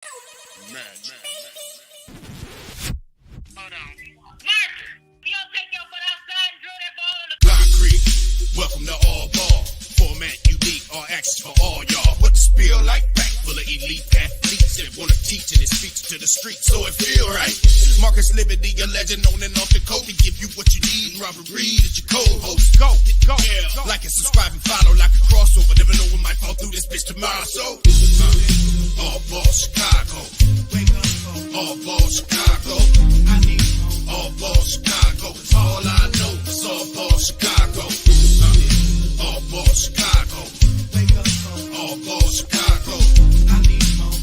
Man. Hold on. Marcus, you don't take your foot outside and drill that ball in the Concrete. Welcome to All Ball. Format unique, all access for all y'all. What the spill like? Back full of elite athletes that wanna teach and it speaks to the streets, so it feel right. Marcus Liberty, a legend on and off the court to give you what you need. Robert Reed is your co-host. Go. Yeah. Like and subscribe and follow like a crossover. Never know what might fall through this bitch tomorrow. So, All Ball Chicago. All Ball Chicago. All Ball Chicago. All I know is All Ball Chicago. All Ball Chicago. All Ball Chicago.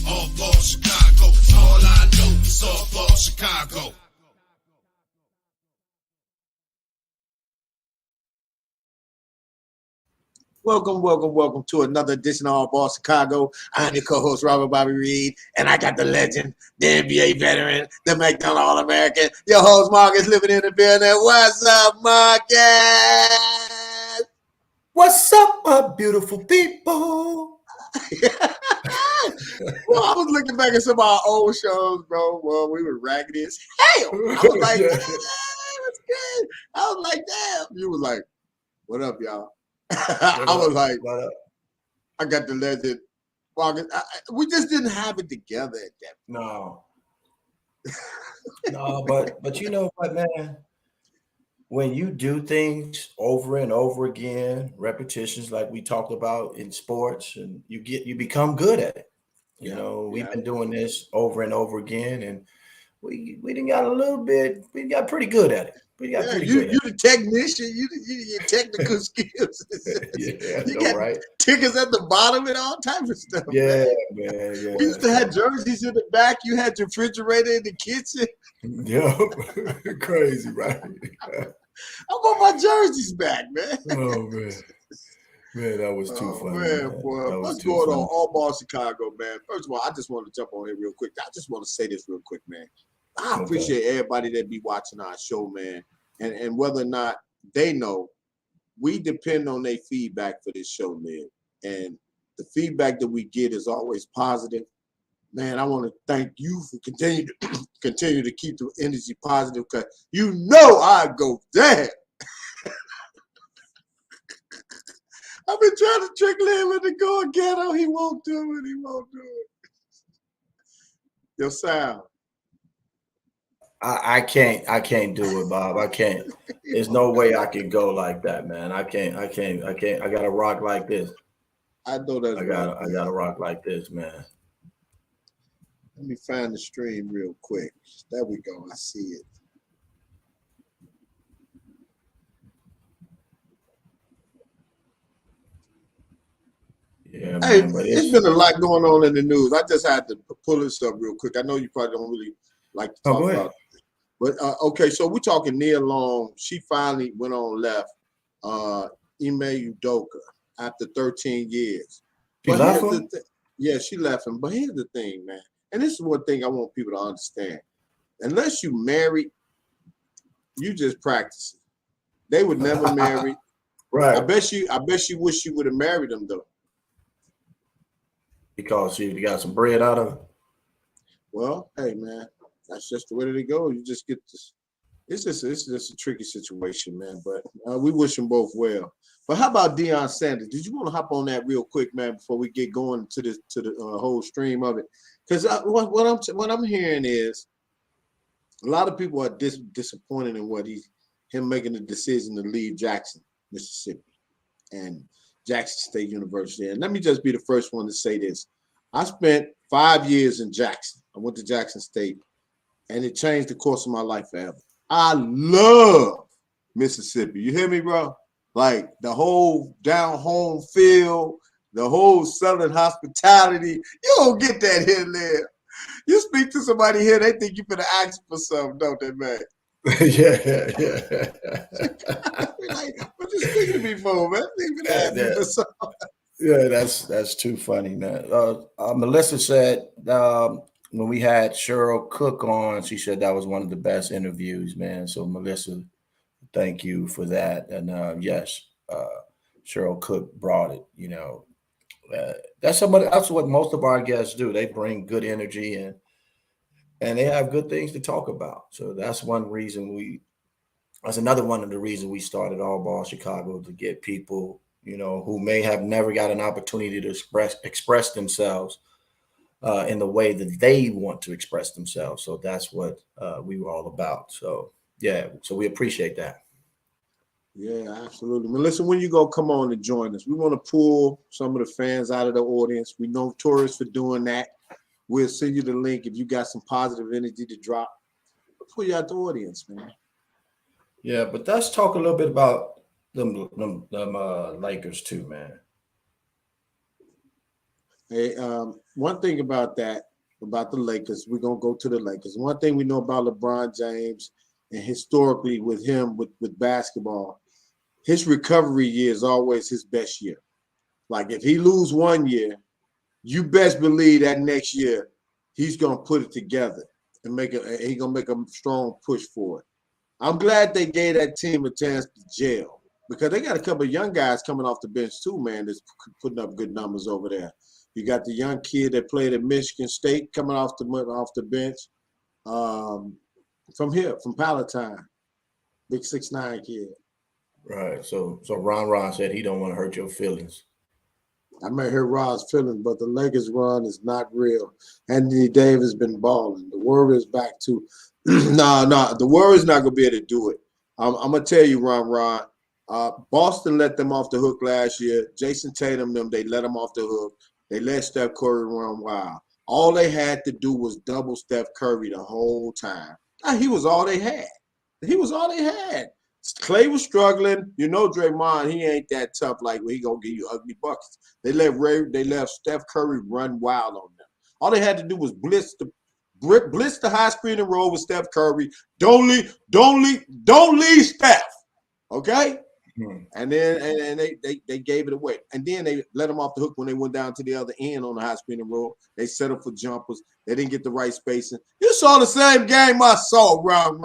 All Ball Chicago. All I know is All Ball Chicago. Welcome to another edition of All Ball Chicago. I'm your co-host, Robert Bobby Reed, and I got the legend, the NBA veteran, the McDonald All-American, your host, Marcus, living in the building. What's up, Marcus? What's up, my beautiful people? Well, I was looking back at some of our old shows, bro. Well, we were raggedy as hell. I was like, Yeah. that's good. I was like, damn. You was like, what up, y'all? I was like, What up? I got the legend. Marcus. We just didn't have it together at that No. No, but you know what, man? When you do things over and over again, repetitions like we talked about in sports, and you become good at it. You know, we've been doing this over and over again, and we didn't got a little bit, we got pretty good at it. We got pretty good. You the technician, you your technical skills. Yeah, You I know, got right? tickets at the bottom and all types of stuff. Yeah, man. man. We used to have jerseys in the back. You had your refrigerator in the kitchen. Yeah. Crazy, right? I want my jerseys back, man. Oh man. Man, that was too funny. Man, boy. That was What's too going funny. on? All Ball Chicago, man. First of all, I just want to jump on here real quick. I just want to say this real quick, man. I Okay. appreciate everybody that be watching our show, man. And whether or not they know, we depend on their feedback for this show, man. And the feedback that we get is always positive. Man, I want to thank you for continue to keep the energy positive, because you know I go there. I've been trying to trick him into going ghetto. He won't do it. Your sound. I can't do it, Bob. I can't. There's no way I can go like that, man. I can't. I gotta rock like this. I know that's I gotta rock like this, man. Let me find the stream real quick. There we go. I see it. Yeah, Hey, man. But it's been a lot going on in the news. I just had to pull this up real quick. I know you probably don't really like to talk go ahead. about it. But okay, so we're talking Nia Long. She finally went on left Ime Udoka after 13 years. She But left here's him? the yeah, she left him. But here's the thing, man. And this is one thing I want people to understand. Unless you married, you just practicing. They would never marry. I Right. bet she wish she would have married him though. Because she got some bread out of it. Well, hey man, that's just the way that it goes. You just get this. It's just a tricky situation, man. But we wish them both well. But how about Deion Sanders? Did you want to hop on that real quick, man, before we get going to the whole stream of it? Because what I'm hearing is a lot of people are disappointed in him making the decision to leave Jackson, Mississippi, and Jackson State University. And let me just be the first one to say this. I spent 5 years in Jackson. I went to Jackson State, and it changed the course of my life forever. I love Mississippi. You hear me, bro? Like the whole down home feel, the whole Southern hospitality. You don't get that here and there. You speak to somebody here, they think you're gonna ask for something, don't they, man? Yeah. Like, what you speaking to me for, man? You ask me for something. Yeah, that's too funny, man. Melissa said when we had Cheryl Cook on, she said that was one of the best interviews, man. So Melissa, thank you for that. And yes, Cheryl Cook brought it. You know, That's what most of our guests do. They bring good energy and they have good things to talk about. So that's one reason that's another one of the reasons we started All Ball Chicago, to get people, who may have never got an opportunity to express themselves in the way that they want to express themselves. So that's what we were all about. So yeah, so we appreciate that. Yeah, absolutely. Melissa, when you go come on and join us, we want to pull some of the fans out of the audience. We know notorious for doing that. We'll send you the link if you got some positive energy to drop. We'll pull you out the audience, man. Yeah, but let's talk a little bit about them Lakers too, man. Hey, one thing about the Lakers, we're gonna go to the Lakers. One thing we know about LeBron James, and historically with him with basketball, his recovery year is always his best year. Like if he lose one year, you best believe that next year he's gonna put it together and he's gonna make a strong push for it. I'm glad they gave that team a chance to gel, because they got a couple of young guys coming off the bench too, man, that's putting up good numbers over there. You got the young kid that played at Michigan State coming off the bench, from Palatine, big 6'9" kid. Right. So Ron said he don't want to hurt your feelings. I may hurt Ron's feelings, but the Lakers run is not real. Anthony Davis been balling. The Warriors back to the Warriors not gonna be able to do it. I'm gonna tell you, Ron. Boston let them off the hook last year. Jason Tatum, they let them off the hook. They let Steph Curry run wild. All they had to do was double Steph Curry the whole time. He was all they had. Clay was struggling. Draymond, he ain't that tough like he gonna give you ugly buckets. They left Steph Curry run wild on them. All they had to do was blitz the high screen and roll with Steph Curry. Don't leave Steph. Okay? Mm-hmm. And then they gave it away. And then they let them off the hook when they went down to the other end on the high screen and roll. They settled for jumpers. They didn't get the right spacing. You saw the same game I saw, Ron.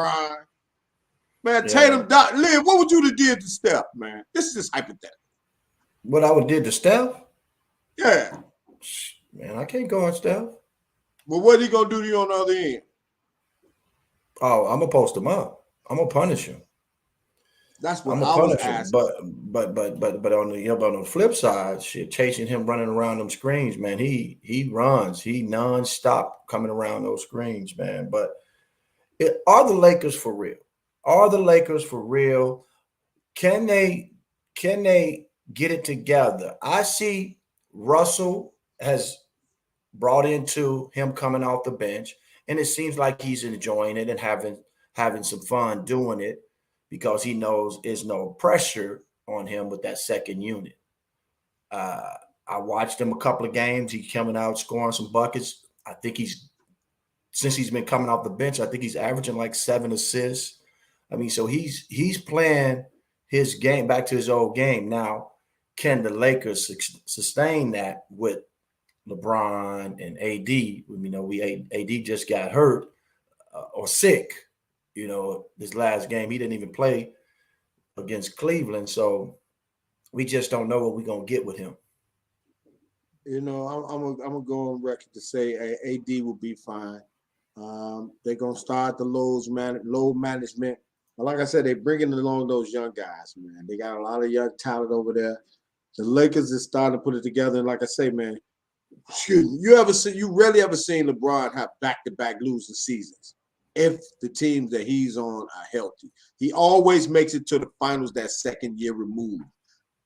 Man, yeah. Tatum, Liv, what would you have did to Steph, man? This is just hypothetical. What I would did to Steph? Yeah. Man, I can't guard Steph. Well, what he gonna do to you on the other end? Oh, I'm gonna post him up. I'm gonna punish him. That's what I was asking. But on the flip side, chasing him running around them screens, man, he runs, he nonstop coming around those screens, man. But are the Lakers for real? Are the Lakers for real? Can they get it together? I see Russell has brought into him coming off the bench, and it seems like he's enjoying it and having some fun doing it, because he knows there's no pressure on him with that second unit. I watched him a couple of games. He's coming out scoring some buckets. I think since he's been coming off the bench, I think he's averaging like 7 assists. I mean, so he's playing his game back to his old game. Now, can the Lakers sustain that with LeBron and AD? AD just got hurt or sick. This last game, he didn't even play against Cleveland. So we just don't know what we're going to get with him. I'm gonna go on record to say AD will be fine. They're going to start the load management. Like I said, they're bringing along those young guys, man. They got a lot of young talent over there. The Lakers is starting to put it together. And like I say, man, you rarely ever seen LeBron have back-to-back losing seasons if the teams that he's on are healthy. He always makes it to the finals that second year removed.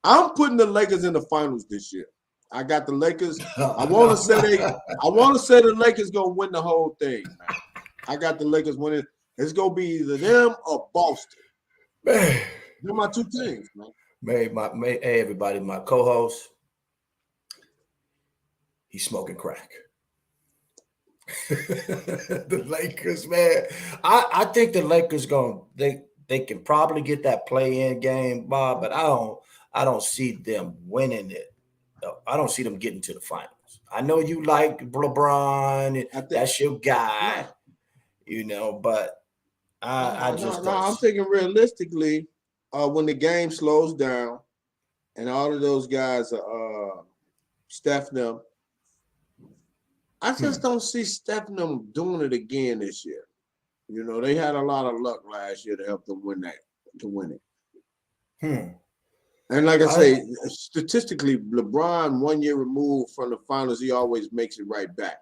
I'm putting the Lakers in the finals this year. I got the Lakers. I want to say the Lakers gonna win the whole thing, man. I got the Lakers winning. It's gonna be either them or Boston. Man, they're my two teams, man. Hey, everybody, my co-host, he's smoking crack. The Lakers, man. I think the Lakers they can probably get that play-in game, Bob, but I don't see them winning it. I don't see them getting to the finals. I know you like LeBron, that's your guy, but I'm thinking realistically, when the game slows down and all of those guys are Steph them. I just don't see Steph them doing it again this year. You know, they had a lot of luck last year to help them win it. And like I say, statistically, LeBron 1 year removed from the finals, he always makes it right back.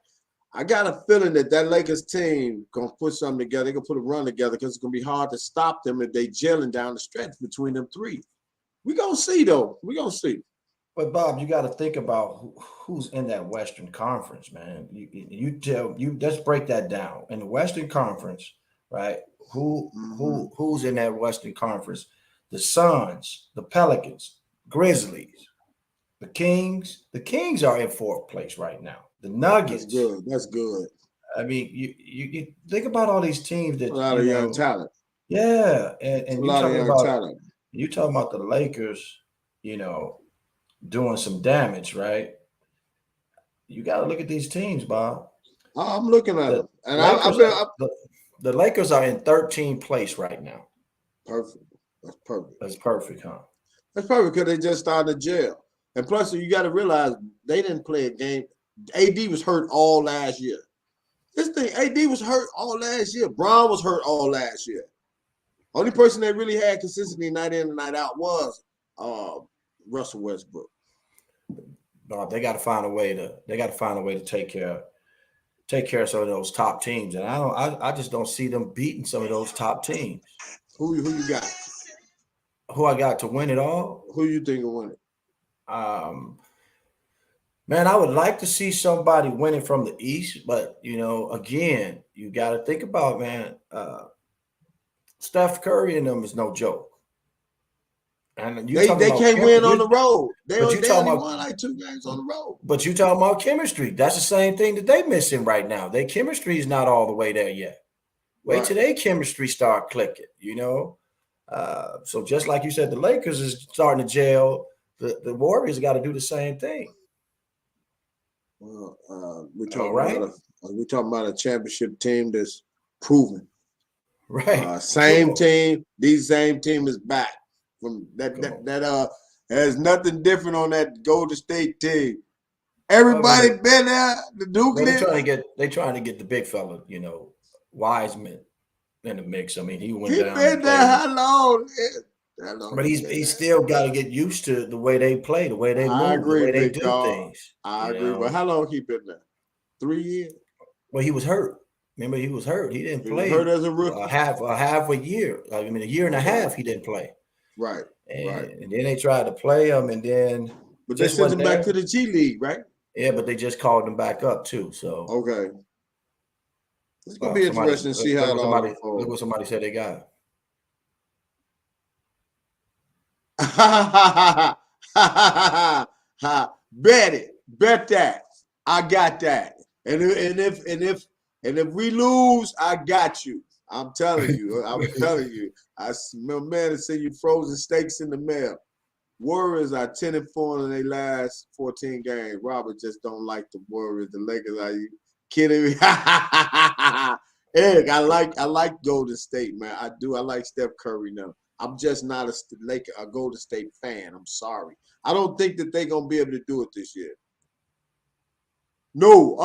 I got a feeling that Lakers team gonna put something together. They're gonna put a run together because it's gonna be hard to stop them if they gelling down the stretch between them three. We gonna see though. We gonna see. But Bob, you got to think about who's in that Western Conference, man. Let's break that down. In the Western Conference, right? Who's in that Western Conference? The Suns, the Pelicans, Grizzlies, the Kings. The Kings are in fourth place right now. The Nuggets. That's good. That's good. I mean, you think about all these teams that a lot of young talent. Yeah, and a lot of young talent. You talking about the Lakers, doing some damage, right? You got to look at these teams, Bob. I'm looking at them, and the Lakers are in 13th place right now. Perfect. That's perfect. That's perfect, huh? That's perfect because they just started jail, and plus you got to realize they didn't play a game. AD was hurt all last year. AD was hurt all last year. Bron was hurt all last year. Only person that really had consistency night in and night out was Russell Westbrook. Bob, they got to find a way to take care of some of those top teams, and I just don't see them beating some of those top teams. Who you got? Who I got to win it all? Who you think will win it? Man, I would like to see somebody winning from the East, but again, you got to think about, man, Steph Curry and them is no joke. And they can't win on the road. They only won like 2 games on the road. But you talking about chemistry. That's the same thing that they missing right now. Their chemistry is not all the way there yet. Wait till their chemistry start clicking, So just like you said, the Lakers is starting to gel. The Warriors got to do the same thing. Well, we're talking about a championship team that's proven. Right. Same team. These same team is back. From that has nothing different on that Golden State team. Everybody been there. The Duke. They trying to get the big fella, Wiseman in the mix. I mean, he went down. He been there how long? But he's still got to get used to the way they play, the way they move, the way they do things. I agree. But how long he been there? 3 years. Well, he was hurt. Remember, he was hurt. He didn't play. Hurt as a rookie. Half a year. I mean, a year and a half he didn't play. Right. And then they tried to play him, and then they sent him back to the G League, right? Yeah, but they just called him back up too. So okay, it's gonna be interesting to see how it all unfolds. Look what somebody said they got. Bet it, bet that. I got that. And if we lose, I got you. I'm telling you. I smell man to send you frozen steaks in the mail. Warriors are 10-4 in their last 14 games. Robert just don't like the Warriors. The Lakers, are you kidding me? Eric, I like Golden State, man. I do. I like Steph Curry now. I'm just not a Golden State fan. I'm sorry. I don't think that they're gonna be able to do it this year. No,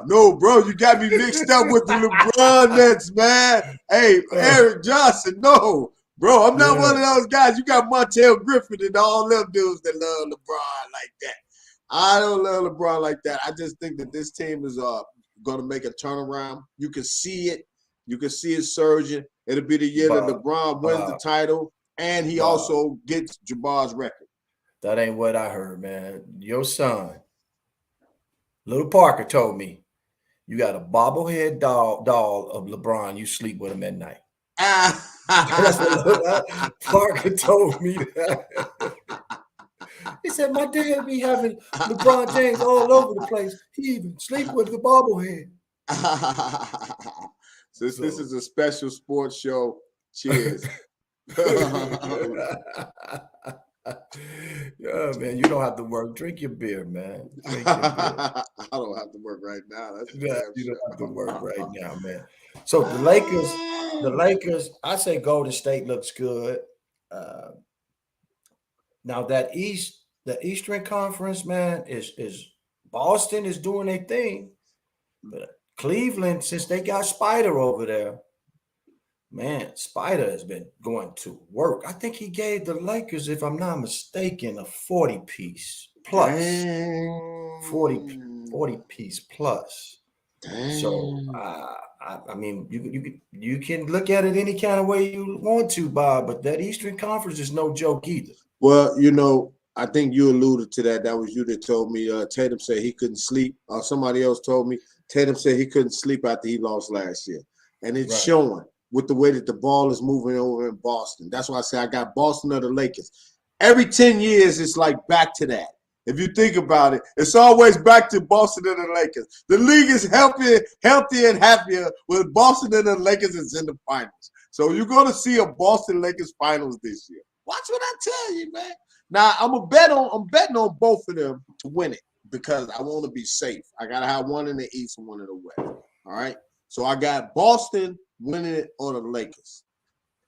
no, bro. You got me mixed up with the LeBron Nets, man. Hey, Eric Johnson, no. Bro, I'm not one of those guys. You got Montel Griffin and all them dudes that love LeBron like that. I don't love LeBron like that. I just think that this team is going to make a turnaround. You can see it. You can see it surging. It'll be the year that LeBron wins the title, and he also gets Jabbar's record. That ain't what I heard, man. Your son, Little Parker, told me you got a bobblehead doll of LeBron. You sleep with him at night. That's what Parker told me that. He said, my dad be having LeBron James all over the place. He even sleep with the bobblehead. Since this is a special sports show, cheers. Yeah, man, you don't have to work. Drink your beer, man. Drink your beer. I don't have to work right now. You don't have to work right now, man. So the Lakers, I say Golden State looks good. Now that East the Eastern Conference, man, is Boston is doing their thing, but Cleveland, since they got Spider over there, man, Spider has been going to work. I think he gave the Lakers, if I'm not mistaken, a 40 piece plus. Dang. 40 piece plus. So Dang. I mean, you can look at it any kind of way you want to, Bob, but that Eastern Conference is no joke either. Well, I think you alluded to that. That was you that told me Tatum said he couldn't sleep. Or somebody else told me Tatum said he couldn't sleep after he lost last year. And it's Right. showing with the way that the ball is moving over in Boston. That's why I say I got Boston or the Lakers. Every 10 years, it's like back to that. If you think about it, it's always back to Boston and the Lakers. The league is healthy and happier with Boston and the Lakers is in the finals. So you're going to see a Boston Lakers finals this year. Watch what I tell you, man. Now I'm betting on both of them to win it because I want to be safe. I gotta have one in the East and one in the West. All right. So I got Boston winning it or the Lakers.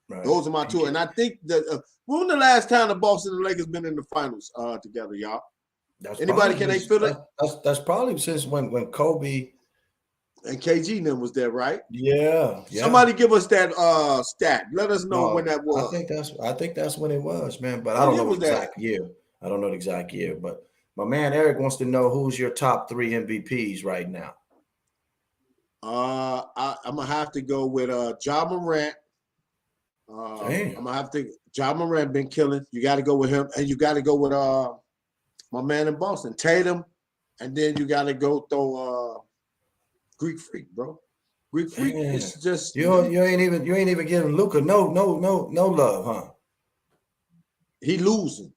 Right. Those are my two. And I think that when the last time the Boston and the Lakers been in the finals together, y'all? Anybody can they feel it? That's probably since when Kobe and KG then was there, right? Yeah. Somebody give us that stat. Let us know when that was. I think that's when it was, man. But I don't know the exact year. I don't know the exact year. But my man Eric wants to know who's your top 3 MVPs right now. I'm gonna have to go with Ja Morant. I'm gonna have to. Ja Morant been killing. You got to go with him, and you got to go with my man in Boston, Tatum, and then you got to go throw Greek Freak, bro. Greek Freak. Man. It's just you ain't even giving Luka no love, huh? He losing.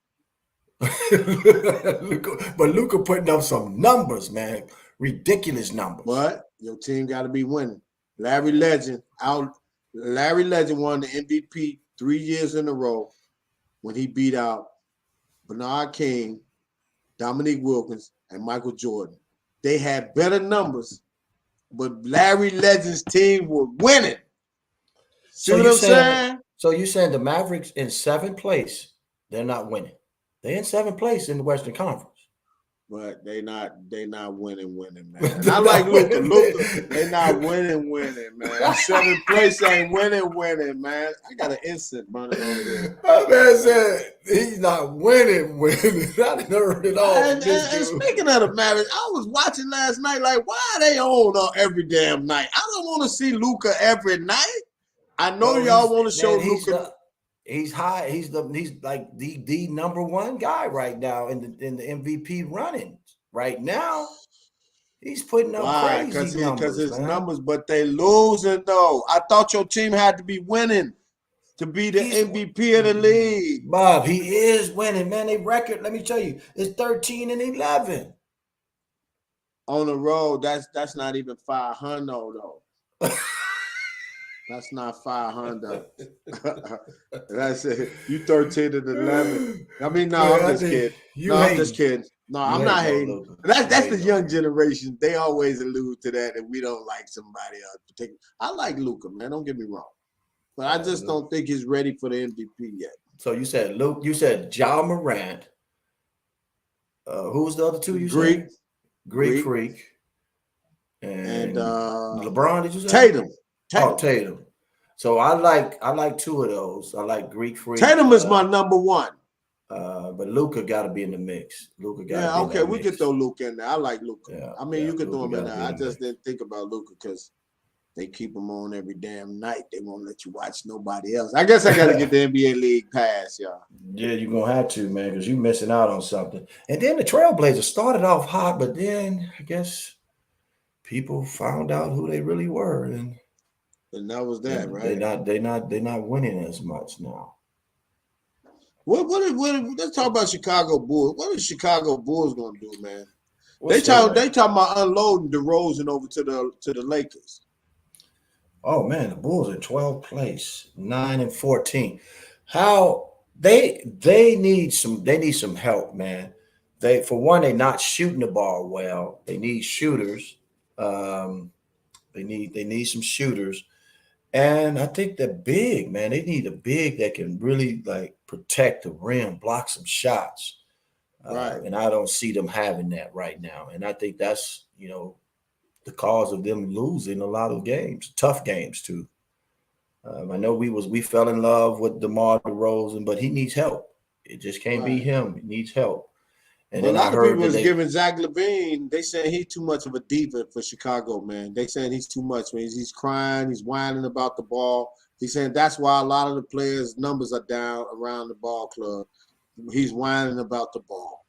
But Luka putting up some numbers, man. Ridiculous numbers. But your team got to be winning. Larry Legend won the MVP 3 years in a row when he beat out Bernard King, Dominique Wilkins, and Michael Jordan. They had better numbers, but Larry Legend's team was winning. See what I'm saying? So you saying the Mavericks in 7th place, they're not winning. They're in 7th place in the Western Conference. But they not winning, man. And I like Luka. They not winning, man. 7th place ain't winning, man. I got an instant running over there. My man said he's not winning. I didn't heard it all. And speaking of the Mavericks, I was watching last night. Like, why are they on every damn night? I don't want to see Luka every night. I know y'all want to show Luka. He's high. He's like the number one guy right now in the MVP running. Right now, he's putting up crazy numbers. Because his numbers, but they losing though. I thought your team had to be winning to be the MVP of the league. Bob, he is winning, man. They record, let me tell you, it's 13-11 on the road. That's not even 500 though. That's not 500. That's it. You 13-11. I mean, no, I'm just kidding. I'm just kidding. No, I'm not hating. That's the young generation. They always allude to that, and we don't like somebody else. Particular. I like Luka, man. Don't get me wrong, but I just don't think he's ready for the MVP yet. So you said Luke. You said Ja Morant. Who's the other two? You said Greek Freak, and LeBron. Did you say Tatum? Oh, Tatum. So I like two of those. I like Greek Freak. Tatum is my number one. But Luka got to be in the mix. Luka got. Yeah, okay, we can throw Luka in there. I like Luka. Yeah, I mean, you can throw him in there. I in just didn't think about Luka because they keep him on every damn night. They won't let you watch nobody else. I guess I got to get the NBA League pass, y'all. Yeah, you're gonna have to, man, because you're missing out on something. And then the Trailblazers started off hot, but then I guess people found out who they really were, and that was that, right? They're not winning as much now. Let's talk about Chicago Bulls. What are Chicago Bulls gonna do, man? They talking about unloading DeRozan over to the Lakers. Oh man, the Bulls are 12th place, 9-14. How they need some help, man. For one, they're not shooting the ball well. They need shooters. They need some shooters. And I think they're big, man. They need a big that can really like protect the rim, block some shots. Right. And I don't see them having that right now. And I think that's, the cause of them losing a lot of games, tough games too. I know we fell in love with DeMar DeRozan, but he needs help. It just can't be Right. him. He needs help. And Well, a then I lot of heard people that was they, giving Zach LaVine. They saying he's too much of a diva for Chicago, man. They saying he's too much, man. He's crying, he's whining about the ball. He's saying that's why a lot of the players' numbers are down around the ball club. He's whining about the ball.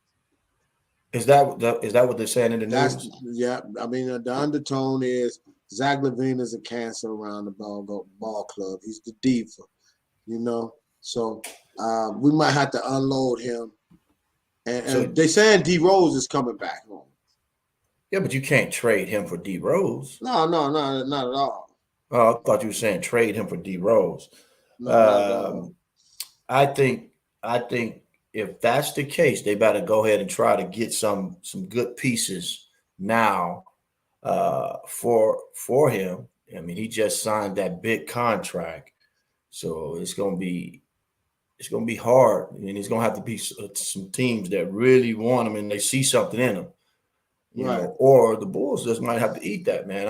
is that what they're saying in the That's news? yeah. I mean, the undertone is Zach LaVine is a cancer around the ball club. He's the diva, So we might have to unload him. And So- they saying D Rose is coming back home. Yeah, but you can't trade him for D Rose. No, not at all. Oh, I thought you were saying trade him for D Rose. No, not at all. I think if that's the case, they better go ahead and try to get some good pieces now for him. I mean, he just signed that big contract, so it's gonna be hard, and it's gonna have to be some teams that really want him and they see something in him, Right. or the Bulls just might have to eat that, man.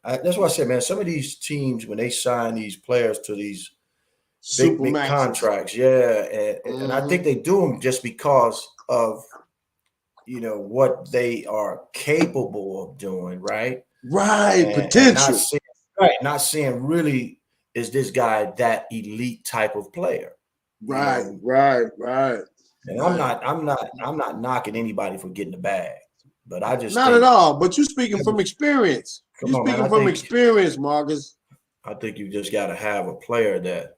That's why I said, man, some of these teams when they sign these players to these big Supermaxes. contracts, and I think they do them just because of what they are capable of doing, right? Right, And potential. not seeing really is this guy that elite type of player. Right. And I'm not knocking anybody for getting the bag, but I just Not think, at all. But you're speaking from experience. Come You're on, man, speaking I from think- experience, Marcus. I think you just got to have a player that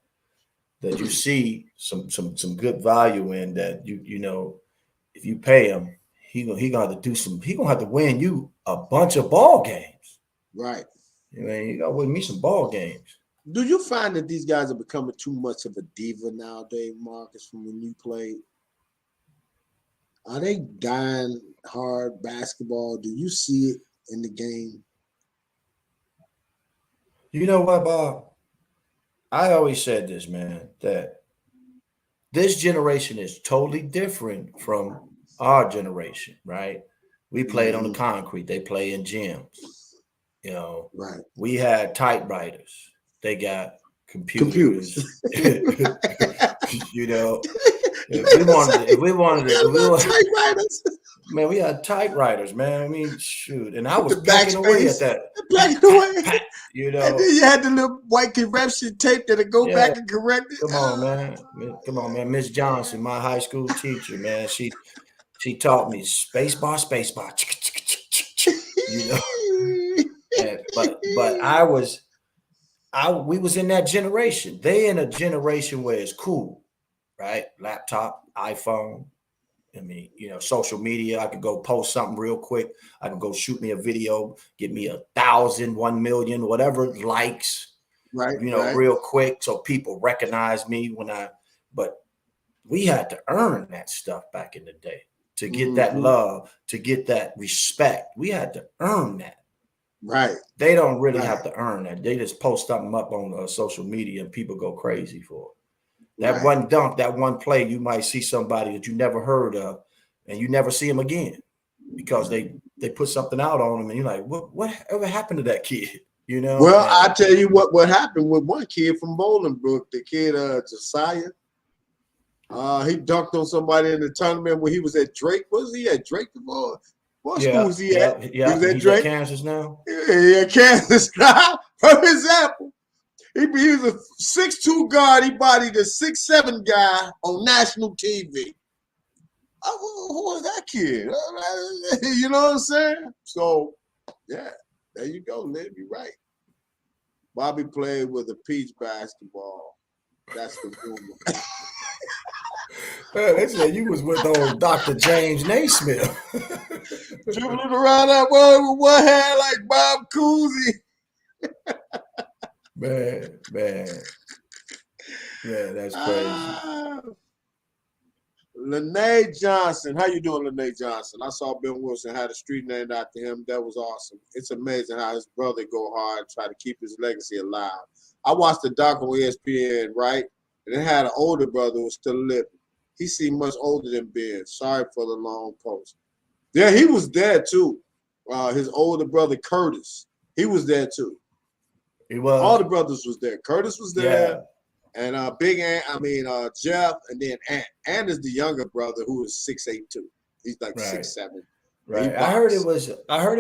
you see some good value in, that if you pay him, he gonna have to do some. He gonna have to win you a bunch of ball games. Right. You gotta win me some ball games. Do you find that these guys are becoming too much of a diva nowadays, Marcus, from when you played? Are they dying hard basketball? Do you see it in the game? You know what, Bob? I always said this, man, that this generation is totally different from our generation, right? We played on the concrete. They play in gyms. Right. We had typewriters. They got computers. If we wanted typewriters. man, we had typewriters, man. I mean, shoot. And I was The packing away backspace. at that. Black away. Pat, And then you had the little white correction tape that'll go Yeah. back and correct it. Come on, man. Come on, man. Miss Johnson, my high school teacher, man. She taught me space bar. But we was in that generation. They in a generation where it's cool, right? Laptop, iPhone. I mean, social media. I could go post something real quick. I can go shoot me a video, get me 1,000, 1 million, whatever likes. Right. Right. Real quick, so people recognize me but we had to earn that stuff back in the day to get that love, to get that respect. We had to earn that. Right. They don't really have to earn that. They just post something up on social media and people go crazy for it. That one dunk, that one play, you might see somebody that you never heard of and you never see them again because they put something out on them and you're like, whatever happened to that kid? Well, I tell you what happened with one kid from Bolingbrook, the kid Josiah. He dunked on somebody in the tournament when he was at Drake. Was he at Drake before? What school was he at? Yeah, he was at he's Drake. at Kansas now. Yeah, Kansas. For example, he was a 6'2" guard. He bodied a 6'7" guy on national TV. Who was that kid? You know what I'm saying? So, yeah, there you go, Liv. You're right. Bobby played with a peach basketball. That's the rumor. They said you was with old Dr. James Naismith. Dribbling around that boy with one hand like Bob Cousy. Man. Yeah, that's crazy. Lene Johnson. How you doing, Lene Johnson? I saw Ben Wilson had a street named after him. That was awesome. It's amazing how his brother go hard and try to keep his legacy alive. I watched the doc on ESPN, right? And it had an older brother who was still living. He seemed much older than Ben. Sorry for the long post. Yeah, he was there too. His older brother Curtis, he was there too. He was. All the brothers was there. Curtis was there, Yeah. and Big Ant. Jeff, and then Ant. Ant is the younger brother who is 6'8" too. He's like Right. 6'7". Right. I heard it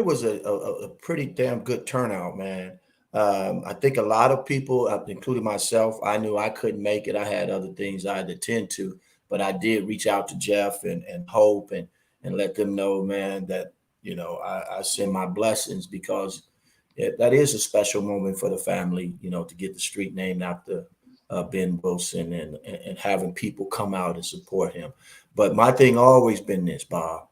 was a pretty damn good turnout, man. I think a lot of people, including myself, I knew I couldn't make it. I had other things I had to attend to, but I did reach out to Jeff and Hope and let them know, man, that I send my blessings, because that is a special moment for the family, to get the street named after Ben Wilson and having people come out and support him. But my thing always been this, Bob,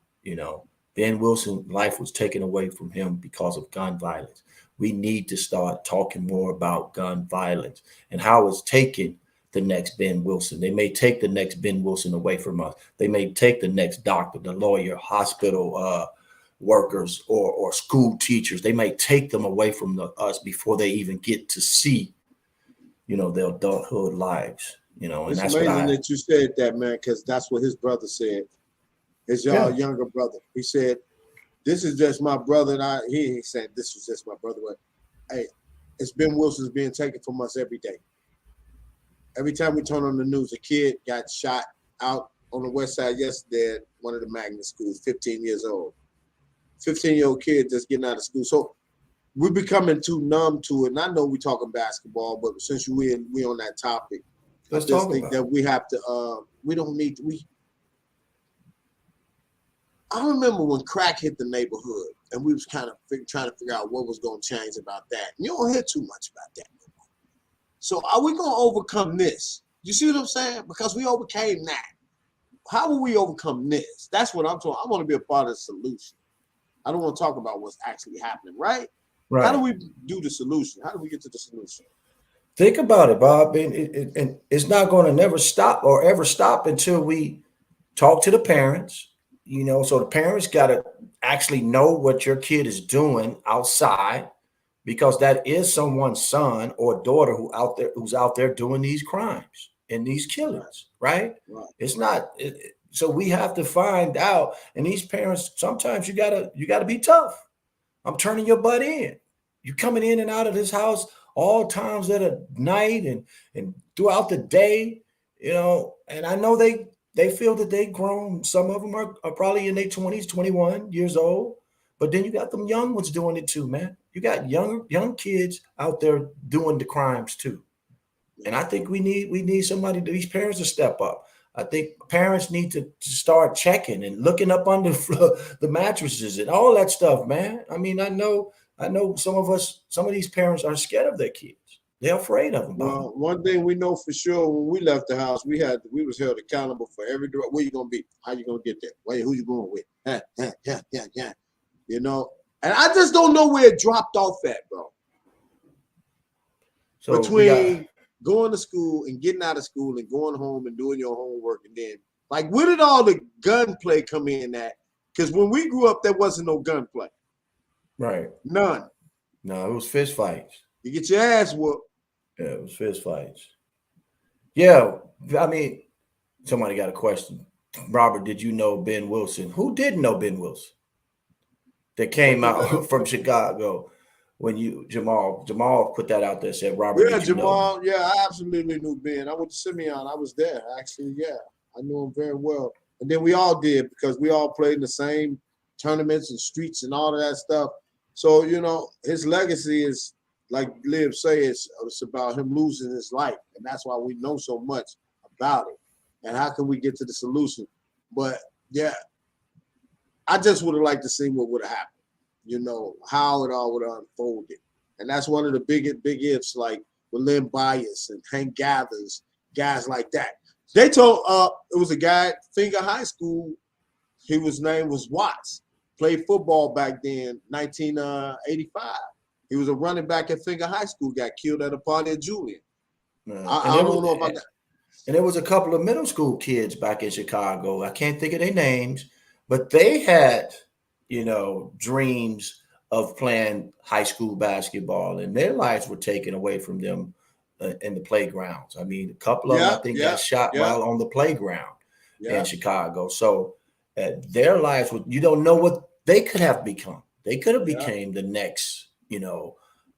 Ben Wilson, life was taken away from him because of gun violence. We need to start talking more about gun violence and how it's taking the next Ben Wilson. They may take the next Ben Wilson away from us. They may take the next doctor, the lawyer, hospital workers, or school teachers. They may take them away from us before they even get to see, their adulthood lives. And it's that's amazing that you said that, man, because that's what his brother said. His younger brother. He said, "This is just my brother," and he said, "This was just my brother." But hey, it's Ben Wilson's being taken from us every day. Every time we turn on the news, a kid got shot out on the west side yesterday at one of the magnet schools, 15 years old. 15-year-old kid just getting out of school. So we're becoming too numb to it. And I know we're talking basketball, but since we on that topic, I just think that we have to. We don't need to. I remember when crack hit the neighborhood, and we was kind of trying to figure out what was going to change about that. You don't hear too much about that no more. So are we going to overcome this? You see what I'm saying? Because we overcame that. How will we overcome this? That's what I'm talking. I want to be a part of the solution. I don't want to talk about what's actually happening, right? Right. How do we do the solution? How do we get to the solution? Think about it, Bob. And it's not going to never stop or ever stop until we talk to the parents. So the parents got to actually know what your kid is doing outside, because that is someone's son or daughter who's out there doing these crimes and these killings, right? It's not. So we have to find out. And these parents, sometimes you gotta be tough. I'm turning your butt in. You're coming in and out of this house all times of the night and throughout the day, and I know they feel that they grown. Some of them are probably in their 20s, 21 years old. But then you got them young ones doing it too, man. You got young kids out there doing the crimes too. And I think we need somebody, these parents, to step up. I think parents need to start checking and looking up under the mattresses and all that stuff, man. I mean, I know some of these parents are scared of their kids. They're afraid of them. Well, one thing we know for sure, when we left the house, we was held accountable for every direction. Where you gonna be? How you gonna get there? Who you going with? Yeah. And I just don't know where it dropped off at, bro. So between going to school and getting out of school and going home and doing your homework, and then where did all the gunplay come in at? Because when we grew up, there wasn't no gunplay. Right. None. No, it was fist fights. You get your ass whooped. Yeah, it was fist fights. Yeah, I mean, somebody got a question. Robert, did you know Ben Wilson? Who didn't know Ben Wilson? That came out from Chicago when Jamal put that out there, said, Robert, yeah, did you Jamal, know? Yeah, I absolutely knew Ben. I went to Simeon. I was there, actually, yeah. I knew him very well. And then we all did, because we all played in the same tournaments and streets and all of that stuff. So, his legacy is, like Liv says, it's about him losing his life. And that's why we know so much about it. And how can we get to the solution? But, yeah, I just would have liked to see what would have happened, how it all would have unfolded. And that's one of the big ifs, like with Lynn Bias and Hank Gathers, guys like that. They told it was a guy at Finger High School. His name was Watts. Played football back then, 1985. He was a running back at Finger High School. Got killed at a party at Julian. I don't know if I got. And there was a couple of middle school kids back in Chicago. I can't think of their names, but they had, dreams of playing high school basketball, and their lives were taken away from them in the playgrounds. I mean, a couple of them, I think, got shot while on the playground. Yeah. in Chicago. So their lives, you don't know what they could have become. They could have Yeah. became the next,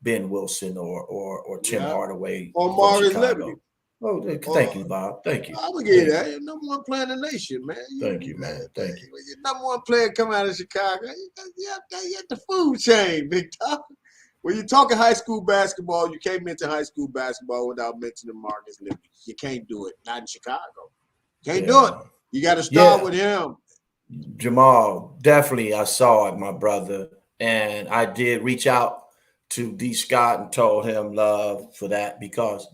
Ben Wilson or Tim Yeah. Hardaway Or from Morris Chicago. Liberty. Oh, thank you, Bob. Thank you. I'm gonna give you Thank that. You're number one player in the nation, man. Thank you, man. Thank you. When your number one player come out of Chicago, you have the food chain, big dog. When you're talking high school basketball, you can't mention high school basketball without mentioning Marcus Liberty. You can't do it. Not in Chicago. Can't do it. You got to start with him. Jamal, definitely I saw it, my brother. And I did reach out to D. Scott and told him love for that, because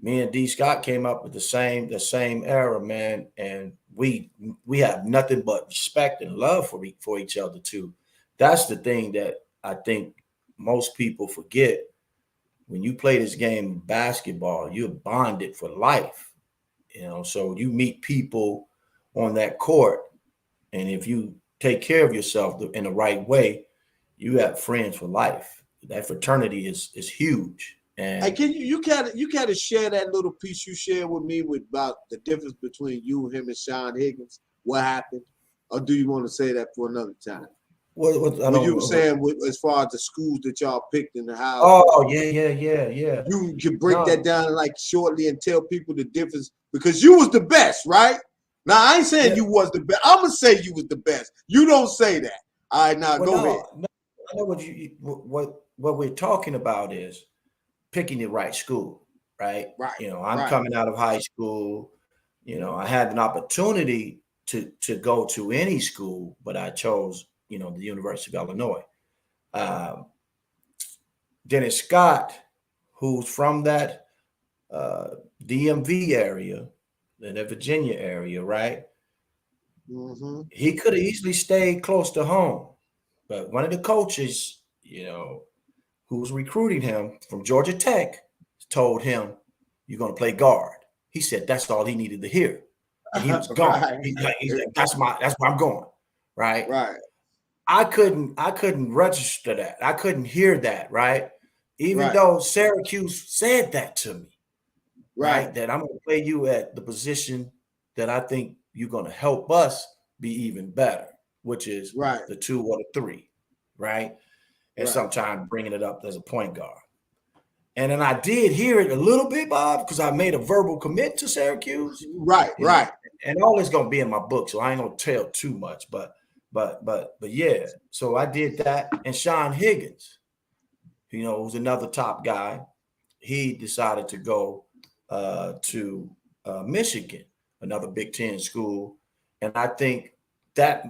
me and D. Scott came up with the same era, man. And we have nothing but respect and love for each other too. That's the thing that I think most people forget. When you play this game of basketball, you're bonded for life. So you meet people on that court, and if you take care of yourself in the right way, you have friends for life. That fraternity is huge. And hey, you gotta share that little piece you shared with me about the difference between you, him, and Sean Higgins. What happened? Or do you want to say that for another time? What you were saying as far as the schools that y'all picked in the house. Oh, yeah. You can break that down like shortly and tell people the difference, because you was the best, right? Now, I ain't saying you was the best. I'm going to say you was the best. You don't say that. All right, now go ahead. No, I know what we're talking about is picking the right school, right? Right. I'm coming out of high school. I had an opportunity to go to any school, but I chose, the University of Illinois. Dennis Scott, who's from that DMV area, the Virginia area, right? Mm-hmm. He could have easily stayed close to home, but one of the coaches, who was recruiting him from Georgia Tech, told him, "You're going to play guard." He said that's all he needed to hear, and he was gone. Right. He's like, that's where I'm going, right? Right. I couldn't register that. I couldn't hear that, right? Even though Syracuse said that to me, right? That I'm going to play you at the position that I think you're going to help us be even better, which is the 2 or the 3, right? And sometimes bringing it up as a point guard. And then I did hear it a little bit, Bob, because I made a verbal commit to Syracuse. Right. And all this going to be in my book, so I ain't going to tell too much, but yeah. So I did that. And Sean Higgins, who's another top guy, he decided to go to Michigan, another Big Ten school. And I think that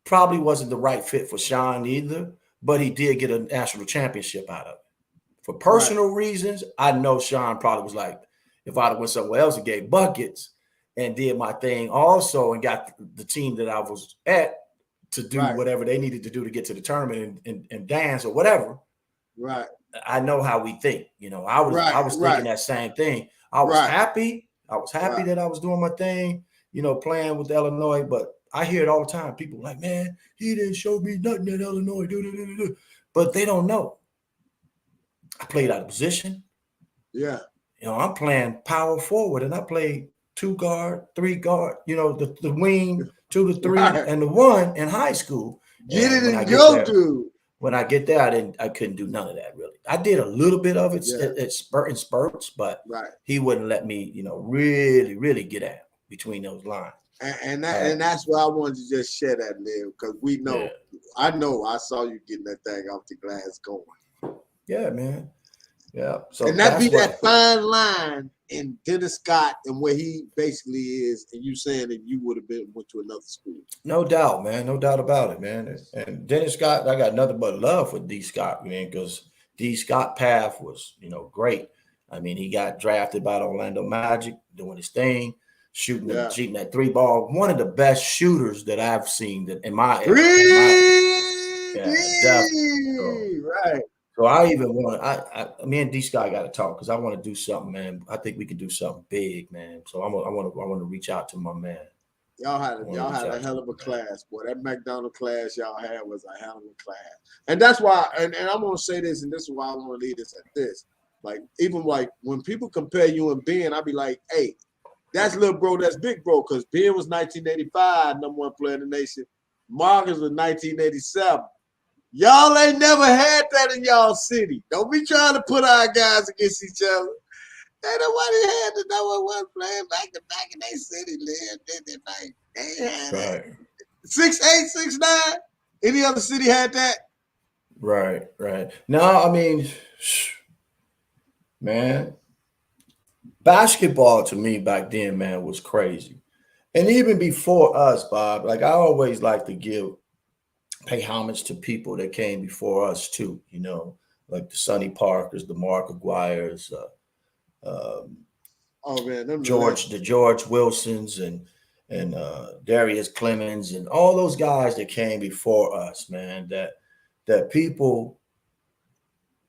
probably wasn't the right fit for Sean either, but he did get a national championship out of it. For personal reasons, I know Sean probably was like, if I'd have went somewhere else and gave buckets and did my thing also and got the team that I was at to do whatever they needed to do to get to the tournament and dance or whatever. Right. I know how we think. I was thinking that same thing. I was happy. I was happy that I was doing my thing, playing with Illinois, but I hear it all the time. People like, man, he didn't show me nothing at Illinois. But they don't know. I played out of position. Yeah. I'm playing power forward, and I played 2 guard, 3 guard, the wing, 2 to 3, and the 1 in high school. Get it and go, dude. When I get there, I couldn't do none of that really. I did a little bit of it at spurts, but he wouldn't let me, really, really get out between those lines. And that's why I wanted to just share that, Liv, because we know. Yeah. I saw you getting that thing off the glass going. Yeah, man. Yeah. So and that be that fine line in Dennis Scott and where he basically is, and you saying that you would have went to another school. No doubt, man. No doubt about it, man. And Dennis Scott, I got nothing but love for D. Scott, man, because D. Scott path was, great. I mean, he got drafted by the Orlando Magic, doing his thing, shooting that 3 ball. One of the best shooters that I've seen in my era. Right. So I even want me and D Scott got to talk because I want to do something, man. I think we can do something big, man. So I want to reach out to my man. Y'all had a hell of a class, boy. That McDonald class y'all had was a hell of a class, and that's why. And I'm gonna say this, and this is why I want to lead this at this. Like even like when people compare you and Ben, I be like, hey, That's little bro, that's big bro, because Ben was 1985, #1 player in the nation. Marcus was 1987. Y'all ain't never had that in y'all city. Don't be trying to put our guys against each other. Ain't nobody had the #1 playing back to back in their city. They ain't had that. 6'8", 6'9". Any other city had that? Right. No, I mean, man, basketball to me back then, man, was crazy. And even before us, Bob, like I always like to pay homage to people that came before us too, you know, like the Sonny Parkers, the Mark Aguirres, Oh man, them George Wilsons and Darius Clemens and all those guys that came before us, man, that people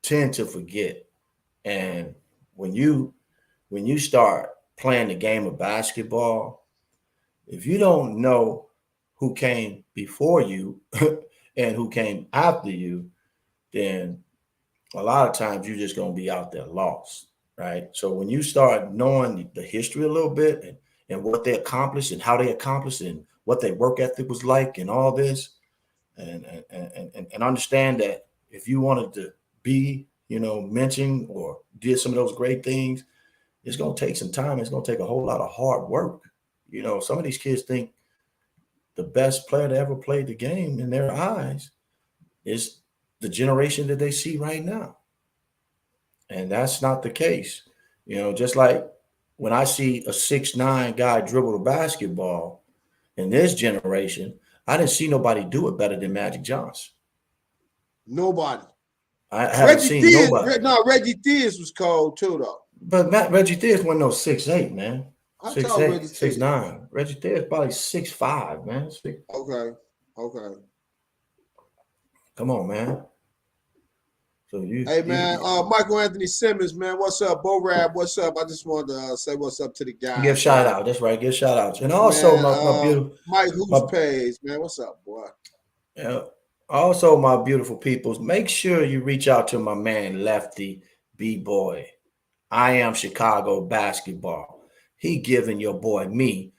tend to forget. And when you start playing the game of basketball, if you don't know who came before you and who came after you, then a lot of times you're just going to be out there lost, right? So when you start knowing the history a little bit and what they accomplished and how they accomplished and what their work ethic was like and all this, and understand that if you wanted to be, you know, mentioned or did some of those great things, it's going to take some time. It's going to take a whole lot of hard work. You know, some of these kids think the best player that ever played the game in their eyes is the generation that they see right now. And that's not the case. You know, just like when I see a 6'9" guy dribble the basketball in this generation, I didn't see nobody do it better than Magic Johnson. Nobody. I haven't seen nobody. No, Reggie Theus was cold too, though. But Reggie Theus wasn't no 6'8", man. I 6'8", 6'9". Reggie Theus probably 6'5", man. Okay. Come on, man. So hey man, Michael Anthony Simmons, man, what's up? Bo Rab, what's up? I just wanted to say what's up to the guys. Give shout out. That's right. Give shout outs. And also my beautiful Mike Hoops Page, man. What's up, boy? Yeah. Also, my beautiful peoples, make sure you reach out to my man Lefty B-Boy. I Am Chicago Basketball. He giving your boy me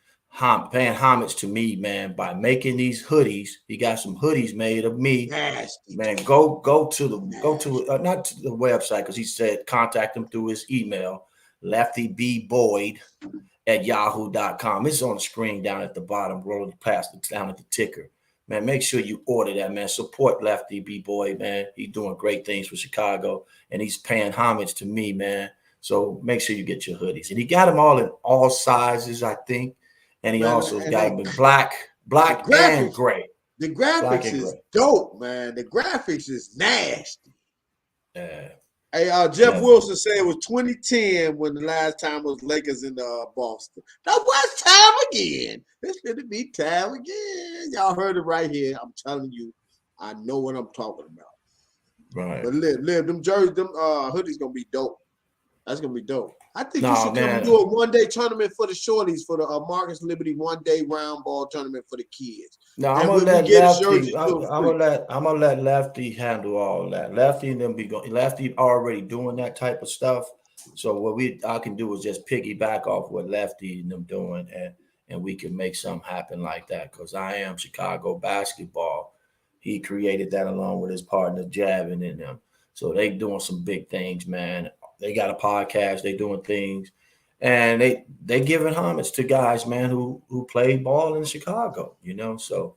paying homage to me, man, by making these hoodies. He got some hoodies made of me. Nasty. Man, go to not to the website, because he said contact him through his email, leftybboyd@yahoo.com. It's on the screen down at the bottom, roll past it down at the ticker. Man, make sure you order that, man. Support Lefty B-Boy, man. He's doing great things for Chicago, and he's paying homage to me, man. So make sure you get your hoodies. And he got them all in all sizes, I think. And he also got them in black and gray. The graphics is dope, man. The graphics is nasty. Yeah. Hey, Jeff Wilson said it was 2010 when the last time was Lakers in Boston. That was time again. It's going to be time again. Y'all heard it right here. I'm telling you, I know what I'm talking about. Right. But live them jerseys, them hoodies gonna be dope. That's gonna be dope. I think you should come and do a one-day tournament for the shorties for the Marcus Liberty one-day round ball tournament for the kids. No, I'm gonna let Lefty handle all that. Lefty and them be going. Lefty already doing that type of stuff. So what I can do is just piggyback off what Lefty and them doing, and we can make something happen like that. Because I Am Chicago Basketball. He created that along with his partner Javin and them. So they doing some big things, man. They got a podcast. They doing things, and they giving homage to guys, man, who played ball in Chicago. You know, so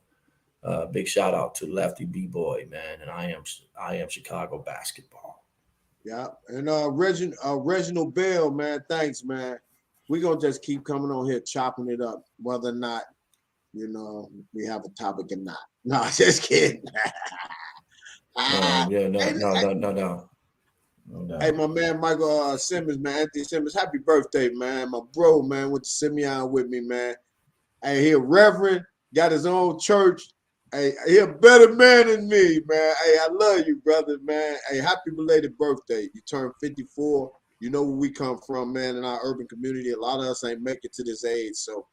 big shout out to Lefty B-Boy, man, and I am Chicago Basketball. Yeah, and Reginald Bell, man, thanks, man. We're gonna just keep coming on here chopping it up, whether or not we have a topic or not. No, just kidding. No. Hey, my man, Michael Simmons, man, Anthony Simmons, happy birthday, man. My bro, man, went to Simeon with me, man. Hey, he a reverend, got his own church. Hey, he a better man than me, man. Hey, I love you, brother, man. Hey, happy belated birthday. You turned 54. You know where we come from, man, in our urban community. A lot of us ain't make it to this age. So,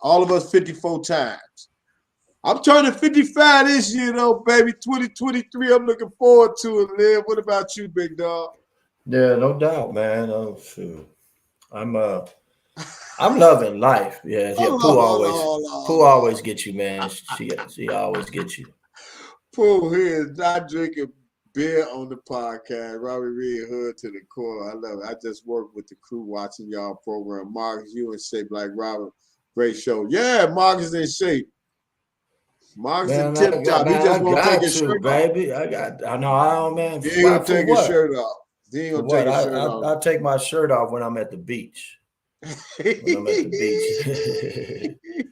all of us 54 times. I'm turning 55 this year, though, baby. 2023. I'm looking forward to it, Liv. What about you, big dog? Yeah, no doubt, man. Oh, shoot. I'm I'm loving life. Yeah, yeah. Hold Pooh on. always gets you, man. She always gets you. Pooh here is not drinking beer on the podcast. Robbie Reed, Hood to the core. I love it. I just worked with the crew watching y'all program. Marcus, you in shape like Robert. Great show. Yeah, Marcus in shape. Marcus in Man, tip top. He just I won't take got his to, shirt off. baby. I know I don't, man. He ain't gonna For take his what? shirt off. He ain't For gonna what? take his shirt off. I take my shirt off when I'm at the beach. When I'm at the beach.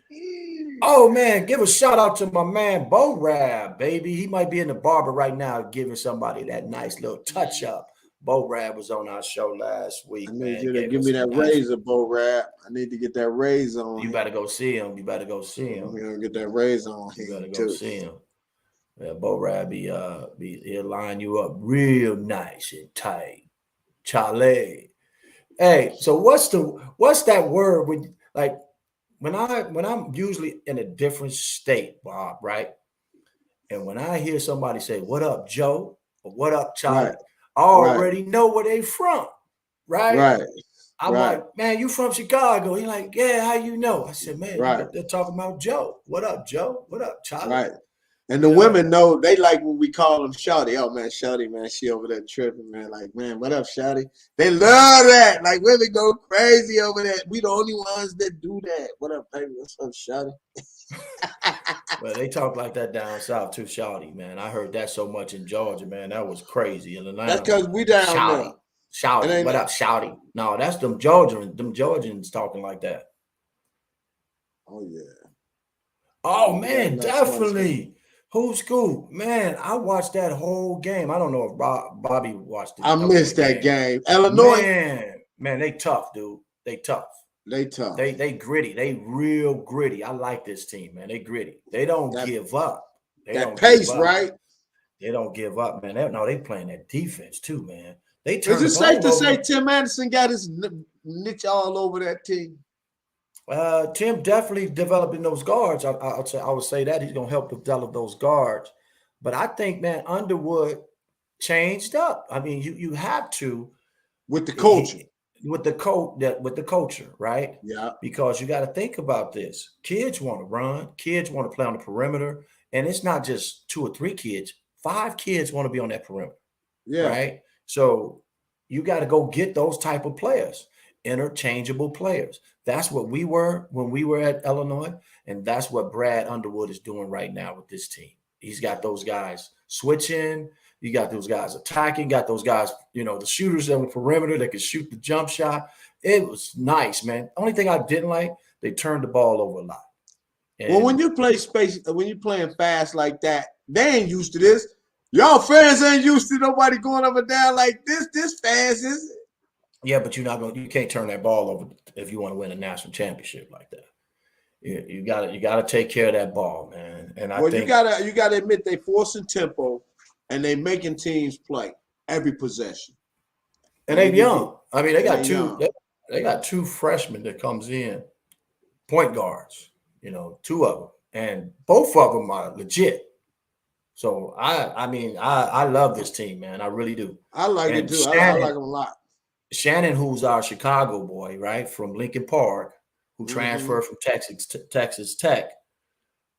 Oh man, give a shout out to my man Bo Rab, baby. He might be in the barber right now giving somebody that nice little touch up. Bo Rab was on our show last week, I need man. you to Gave give us me a that nice- razor, Bo Rap. I need to get that razor on You him. better go see him. You better go see him. We're gonna get that razor on You better him go too. see him. Yeah, Bo Rab he'll line you up real nice and tight. Charlie. Hey, so what's that word when I'm usually in a different state, Bob, right? And when I hear somebody say, "What up, Joe?" or "What up, Charlie?" Right, I already know where they from, right? right, I'm right, like, "Man, you from Chicago?" He's like, "Yeah, how you know?" I said, "Man, right, they're talking about Joe. What up, Joe? What up, Charlie?" right. And the You know? women know they like when we call them Shawty. Oh man, Shawty, man, she over there tripping, man. Like, man, what up, Shawty? They love that. Like women go crazy over that. We the only ones that do that. What up, baby? What's up, Shawty? Well, they talk like that down south too, Shouty, man. I heard that so much in Georgia, man. That was crazy. In That's Atlanta, because we down there. Shouty, Shouty, ain't what that- up, Shouty? No, that's them Georgians talking like that. Oh yeah. Oh Yeah, man, that's funny. definitely. Who's school? Man, I watched that whole game. I don't know if Bobby watched it. I missed that game. Illinois, Man, they tough, dude. They tough. they tough. They gritty. They real gritty. I like this team, man. They gritty. They don't That- give up. They that don't pace, give up. right? They don't give up, man. They playing that defense too, man. They Is turn it the safe ball to say over. Tim Anderson got his niche all over that team? Tim definitely developing those guards. I would say that he's gonna help develop those guards. But I think, man, Underwood changed up. I mean, you have to With the culture. with the culture, right? Yeah. Because you got to think about this. Kids want to run, kids want to play on the perimeter, and it's not just 2 or 3 kids. 5 kids want to be on that perimeter, Yeah. right? So you got to go get those type of players, interchangeable players. That's what we were when we were at Illinois, and that's what Brad Underwood is doing right now with this team. He's got those guys switching. You got those guys attacking, got those guys, the shooters on the perimeter that can shoot the jump shot. It was nice, man. Only thing I didn't like, they turned the ball over a lot. Well, when you play space, when you're playing fast like that, they ain't used to this. Y'all fans ain't used to nobody going up and down like this fast, is it? Yeah, but you can't turn that ball over if you want to win a national championship like that. You gotta take care of that ball, man. And I think you gotta admit they forcing tempo and they making teams play every possession. and they young. I mean, they got They two. young. They got 2 freshmen that comes in, point guards. 2 of them, and both of them are legit. So I love this team, man. I really do. I like And it too. I Shannon- like them a lot. Shannon, who's our Chicago boy, right, from Lincoln Park, who transferred from Texas Tech,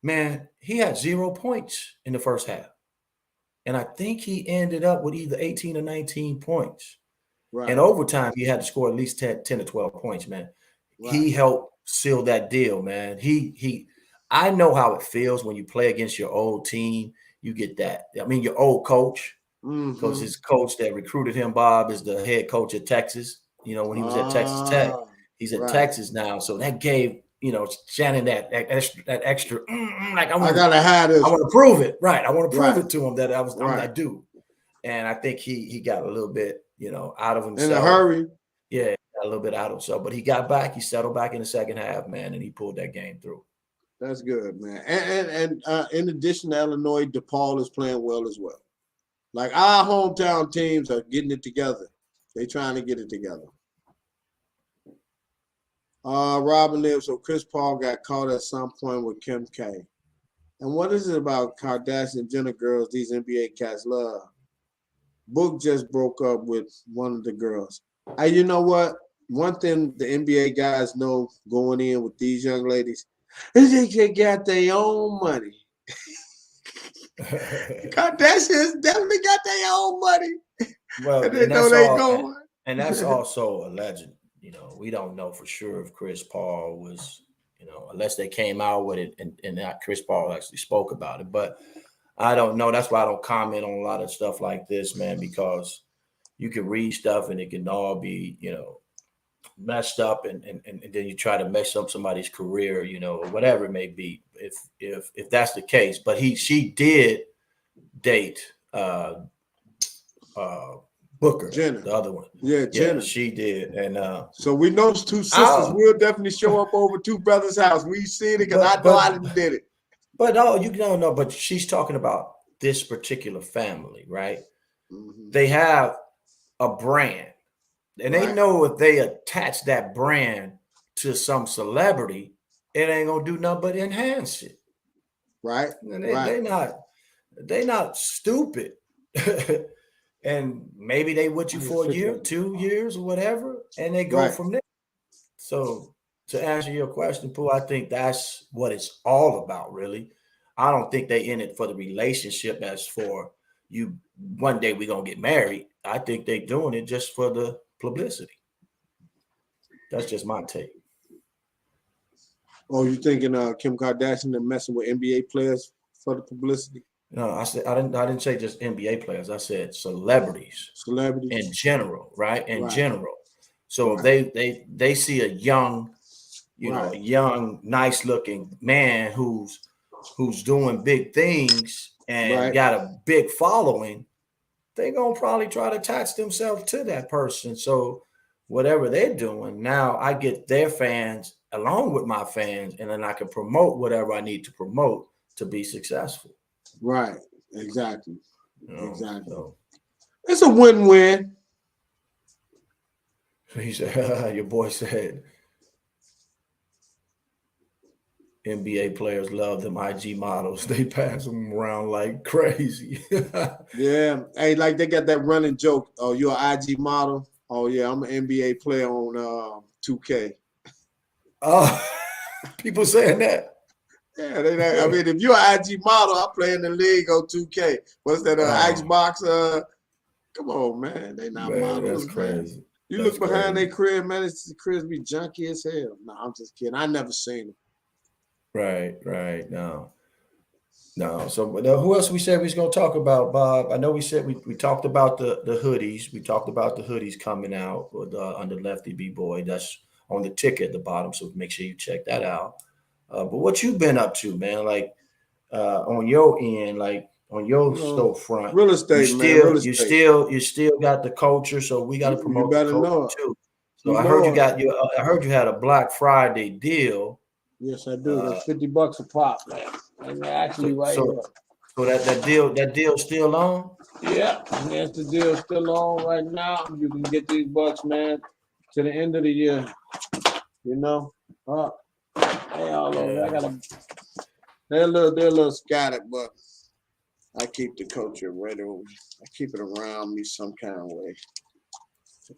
man, he had 0 points in the first half. And I think he ended up with either 18 or 19 points. Right. In overtime, he had to score at least 10 to 12 points, man. Right. He helped seal that deal, man. I know how it feels when you play against your old team. You get that. I mean, your old coach, because his coach that recruited him, Bob, is the head coach at Texas. When he was at Texas Tech, he's at right. Texas now. So that gave Shannon that extra. Like I gotta have this. I want to prove it, right? I want to prove Right. it to him that I'm Right. that dude. And I think he got a little bit, out of himself. In a hurry. Yeah, got a little bit out of himself, but he got back. He settled back in the second half, man, and he pulled that game through. That's good, man. And in addition to Illinois, DePaul is playing well as well. Like our hometown teams are getting it together. They trying to get it together. Robin lives. So Chris Paul got caught at some point with Kim K. And what is it about Kardashian Jenner girls these NBA cats love? Book just broke up with one of the girls. You know what? one thing the NBA guys know going in with these young ladies is they got their own money. Kardashians definitely got their own money. Well, And they and know that's they all, going. and that's also alleged. You know, we don't know for sure if Chris Paul was, you know, unless they came out with it and not Chris Paul actually spoke about it. But I don't know. That's why I don't comment on a lot of stuff like this, man, because you can read stuff and it can all be, you know, messed up and then you try to mess up somebody's career, you know, or whatever it may be, if that's the case. But she did date Booker, Jenner. the other one. Yeah, Jenner. She did. And so we know two sisters will definitely show up over two brothers' house. We seen it because I know I didn't did it. But no, you don't know. But she's talking about this particular family, right? Mm-hmm. They have a brand, and they know if they attach that brand to some celebrity, it ain't gonna do nothing but enhance it. Right. And they're not stupid. And maybe they with you for a year, 2 years, or whatever, and they go from there. So to answer your question, Pooh, I think that's what it's all about, really. I don't think they in it for the relationship as for you. One day we're gonna get married. I think they doing it just for the publicity. That's just my take. Oh, you thinking Kim Kardashian and messing with NBA players for the publicity? No, I didn't say just NBA players. I said celebrities in general, right? In general. So if they see a young, you know, a young, nice looking man who's doing big things and got a big following, they're gonna probably try to attach themselves to that person. So whatever they're doing, now I get their fans along with my fans, and then I can promote whatever I need to promote to be successful. Right. Exactly. You know, exactly. So. It's a win-win. He said, your boy said, NBA players love them IG models. They pass them around like crazy. Yeah. Hey, like they got that running joke. Oh, you're an IG model? Oh, yeah, I'm an NBA player on 2K. Oh, people saying that. Yeah, I mean, if you're an IG model, I play in the league on 2K. What's that? Xbox? Come on, man. They not models. That's crazy. Man. You look behind their crib, man. The cribs be junky as hell. No, I'm just kidding. I never seen them. Right. No. So who else we said we was gonna talk about, Bob? I know we said we talked about the hoodies. We talked about the hoodies coming out with under Lefty B-Boy. That's on the ticket at the bottom. So make sure you check that out. But what you been up to, man? Like on your end, like on your storefront, real estate, you still got the culture. So we got to promote the culture too. So I heard you had a Black Friday deal. Yes, I do. That's $50 a pop, man. And actually, here. So that deal still on? Yeah, yes, the deal's still on right now. You can get these bucks, man, to the end of the year. You know, they all over. They're a little scattered, but I keep the culture right over. I keep it around me some kind of way.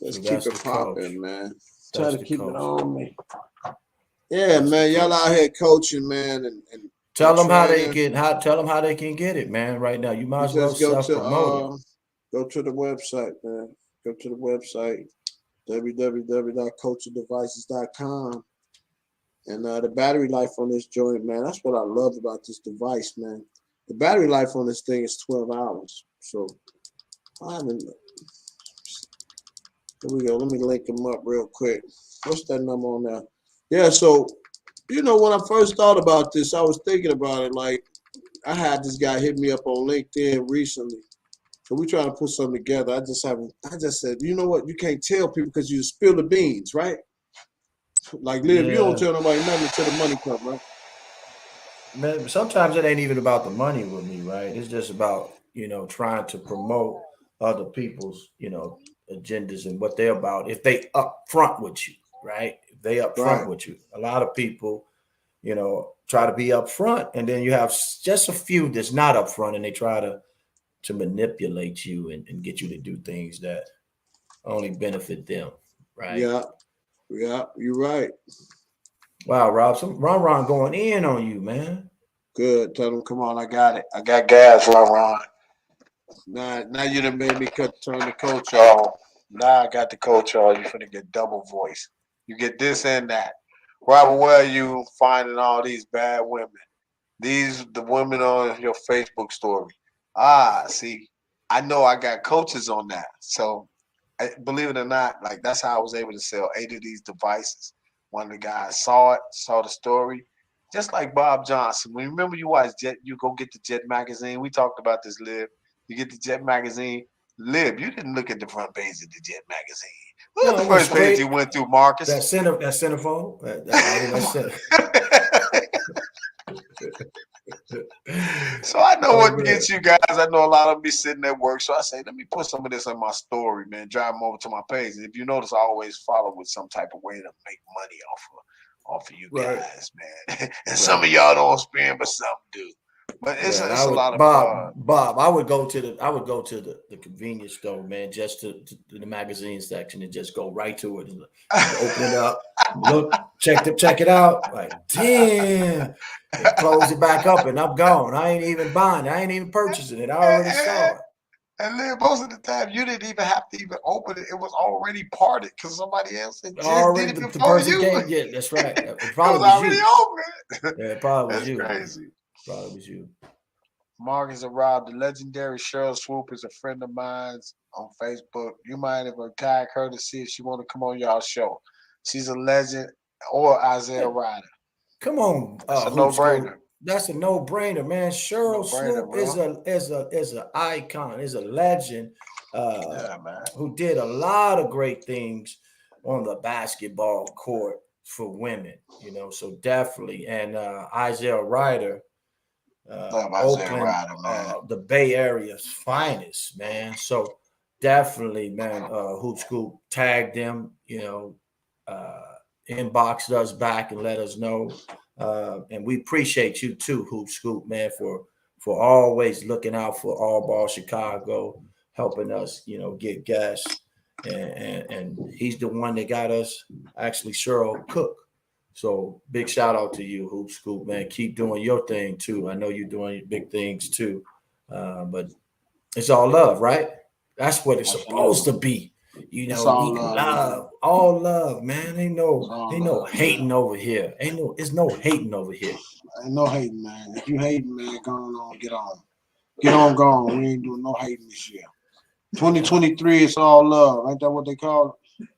Let's keep it popping, man. Try to keep it on me. Yeah, man, y'all out here coaching, man, and tell them how they can get it, man. Right now, you might as well self-promote. Go to the website, man. Go to the website, www.coachingdevices.com. And the battery life on this joint, man, that's what I love about this device, man. The battery life on this thing is 12 hours. So, here we go. Let me link them up real quick. What's that number on there? Yeah, so, you know, when I first thought about this, I was thinking about it. Like, I had this guy hit me up on LinkedIn recently. So we trying to put something together. I just said, you know what? You can't tell people because you spill the beans, right? Like, Liv, you don't tell nobody nothing until the money comes, right? Man, sometimes it ain't even about the money with me, right? It's just about, you know, trying to promote other people's, you know, agendas and what they're about. If they up front with you, right? If they up front with you. A lot of people, you know, try to be up front, and then you have just a few that's not up front, and they try to manipulate you and get you to do things that only benefit them, right? Yeah. Yeah, you're right. Wow, Rob, some Ron going in on you, man. Good. Tell them, come on, I got it. I got gas, Ron. Now you done made me turn the coach on. Now I got the coach on. You finna get double voice. You get this and that. Robert, where are you finding all these bad women? The women on your Facebook story. See, I know I got coaches on that. So believe it or not, like that's how I was able to sell 8 of these devices. One of the guys saw the story. Just like Bob Johnson. Remember you watch Jet, you go get the Jet magazine. We talked about this, Liv. You get the Jet magazine. Liv, you didn't look at the front page of the Jet magazine. Look at the first page you went through, Marcus. That centerfold. So I know what gets you guys. I know a lot of them be sitting at work. So I say, let me put some of this on my story, man. Drive them over to my page. And if you notice, I always follow with some type of way to make money off of you guys, man. And some of y'all don't spend, but some do. But it's a lot of fun. Bob, I would go to the convenience store, man, just to the magazine section and just go right to it and open it up, look, check it out. Like, damn, and close it back up, and I'm gone. I ain't even buying it. I ain't even purchasing it. I already saw it. And then most of the time, you didn't even have to even open it. It was already parted because somebody else had just already did it the before person you. came. Yeah, that's right. It It probably was was already you. open. Yeah, it probably was That's you. crazy. Probably was you. Marcus and Rob, the legendary Cheryl Swoop is a friend of mine on Facebook. You might have tag her to see if she want to come on y'all show. She's a legend, or Isaiah Ryder. Come on, It's a no-brainer. That's a no-brainer, man. Cheryl Swoop is an icon, is a legend. Yeah, man. Who did a lot of great things on the basketball court for women, you know. So definitely, and Isaiah Ryder. Oakland, the Bay Area's finest, man. So definitely, man, Hoop Scoop tagged them, you know, inboxed us back and let us know. And we appreciate you too, Hoop Scoop, man, for always looking out for All Ball Chicago, helping us, you know, get guests. And he's the one that got us actually Cheryl Cook. So big shout out to you, Hoop Scoop, man. Keep doing your thing too. I know you're doing big things too. But it's all love, right? That's what it's supposed to be. You know, all love, man. Ain't no hating over here. It's no hating over here. Ain't no hating, man. If you hating, man, go on, get on. Get on, go on. We ain't doing no hating this year. 2023, it's all love. Ain't that what they call it?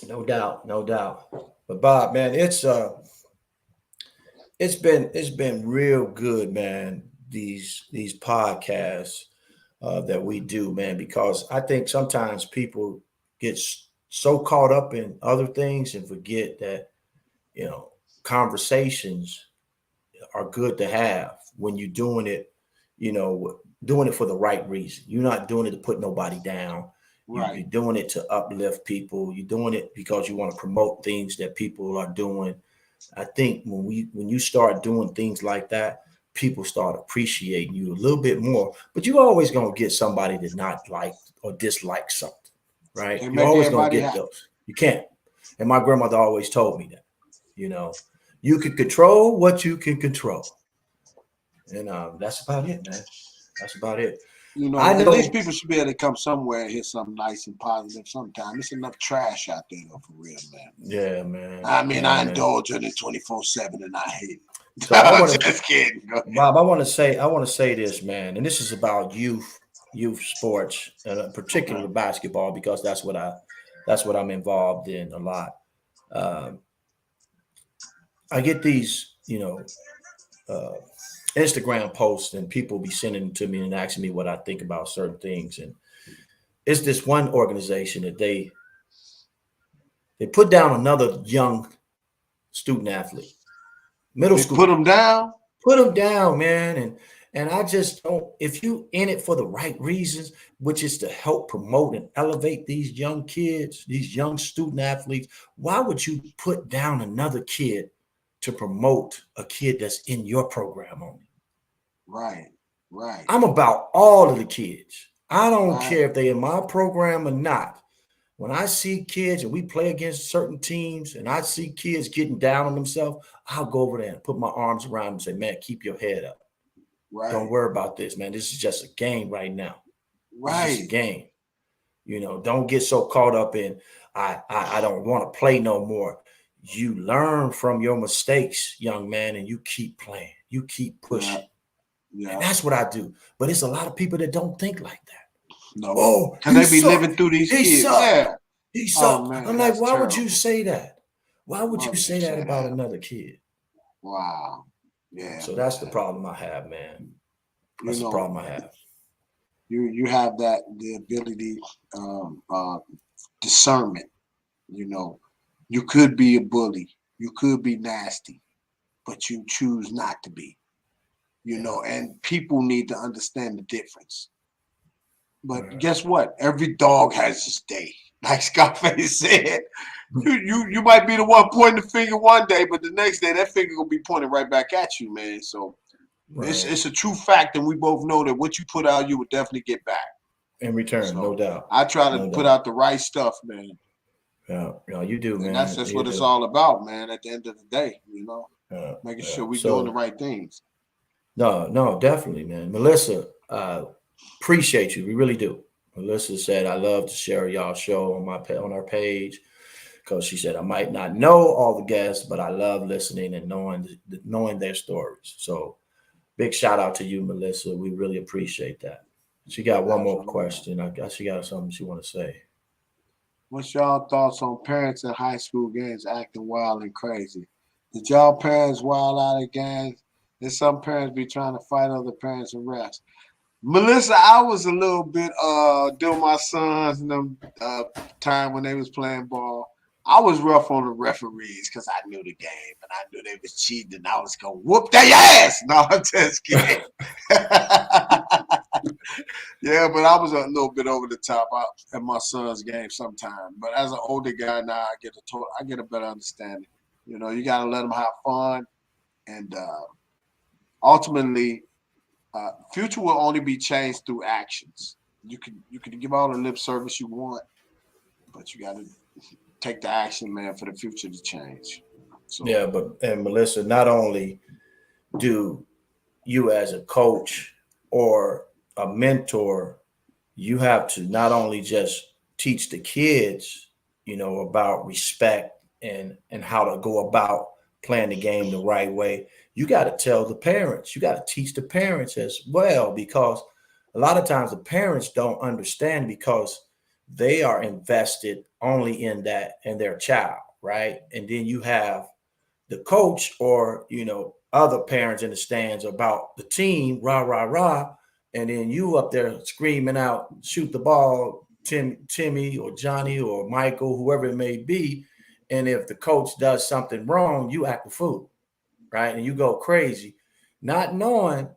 No doubt, no doubt. But Bob, man, it's been real good, man. These podcasts that we do, man, because I think sometimes people get so caught up in other things and forget that, you know, conversations are good to have when you're doing it, you know, doing it for the right reason. You're not doing it to put nobody down. Right. You're doing it to uplift people. You're doing it because you want to promote things that people are doing. I think when you start doing things like that, people start appreciating you a little bit more. But you're always going to get somebody that not like or dislike something, right? You're always going to get those. You can't. And my grandmother always told me that, you know, you can control what you can control. And that's about it, man. That's about it. You know, at least people should be able to come somewhere and hear something nice and positive sometimes. There's enough trash out there, though, for real, man. Yeah, man. I mean, I indulge in it 24/7 and I hate it. So I want just kidding. Bob, I want to say this, man, and this is about youth sports, and particularly basketball, because that's what I'm involved in a lot. I get these, you know, Instagram posts, and people be sending them to me and asking me what I think about certain things. And it's this one organization that they put down another young student athlete, middle school. Put them down, man. And I just don't, if you in it for the right reasons, which is to help promote and elevate these young kids, these young student athletes, why would you put down another kid to promote a kid that's in your program only? Right. I'm about all of the kids. I don't care if they're in my program or not. When I see kids and we play against certain teams and I see kids getting down on themselves, I'll go over there and put my arms around them and say, man, keep your head up. Right. Don't worry about this, man. This is just a game right now. Right. It's just a game. You know, don't get so caught up in I don't want to play no more. You learn from your mistakes, young man, and you keep playing. You keep pushing. Yeah. And that's what I do. But it's a lot of people that don't think like that. No. Oh, Because they be living through these He kids. sucked. Yeah. He sucked. man, I'm like, that's why would terrible. you say that? Why would Why you would say you that say about that? another kid? Wow. Yeah. So that's the problem I have, man. That's You the know, problem I have. you have the ability, discernment. You know, you could be a bully, you could be nasty, but you choose not to be. You know, and people need to understand the difference. But Right. guess what? Every dog has his day. Like Scarface said, you might be the one pointing the finger one day, but the next day that finger will be pointed right back at you, man. So Right. it's a true fact, and we both know that what you put out, you will definitely get back. In return, So, no doubt. I try to No put doubt. out the right stuff, man. Yeah, you do, man. And that's just You what it's do. all about, man, at the end of the day, you know, Yeah, making yeah. sure we're So- doing the right things. No, definitely, man. Melissa, appreciate you. We really do. Melissa said, I love to share y'all show on our page because she said, I might not know all the guests, but I love listening and knowing their stories. So big shout out to you, Melissa. We really appreciate that. She got one more Absolutely. question. I guess she got something she want to say. What's y'all thoughts on parents at high school games acting wild and crazy? Did y'all parents wild out at games? Did some parents be trying to fight other parents and refs? Melissa, I was a little bit doing my sons and them time when they was playing ball. I was rough on the referees because I knew the game and I knew they was cheating and I was gonna whoop their ass. No, I'm just kidding. Yeah, but I was a little bit over the top at my son's game sometimes. But as an older guy now, I get a better understanding. You know, you got to let them have fun, and ultimately, future will only be changed through actions. You can give all the lip service you want, but you got to take the action, man, for the future to change. So, Yeah, and Melissa, not only do you as a coach or a mentor, you have to not only just teach the kids, you know, about respect and how to go about playing the game the right way. You got to tell the parents, you got to teach the parents as well, because a lot of times the parents don't understand because they are invested only in their child, right? And then you have the coach or, you know, other parents in the stands about the team, rah, rah, rah. And then you up there screaming out, shoot the ball, Timmy or Johnny or Michael, whoever it may be. And if the coach does something wrong, you act a fool, right? And you go crazy, not knowing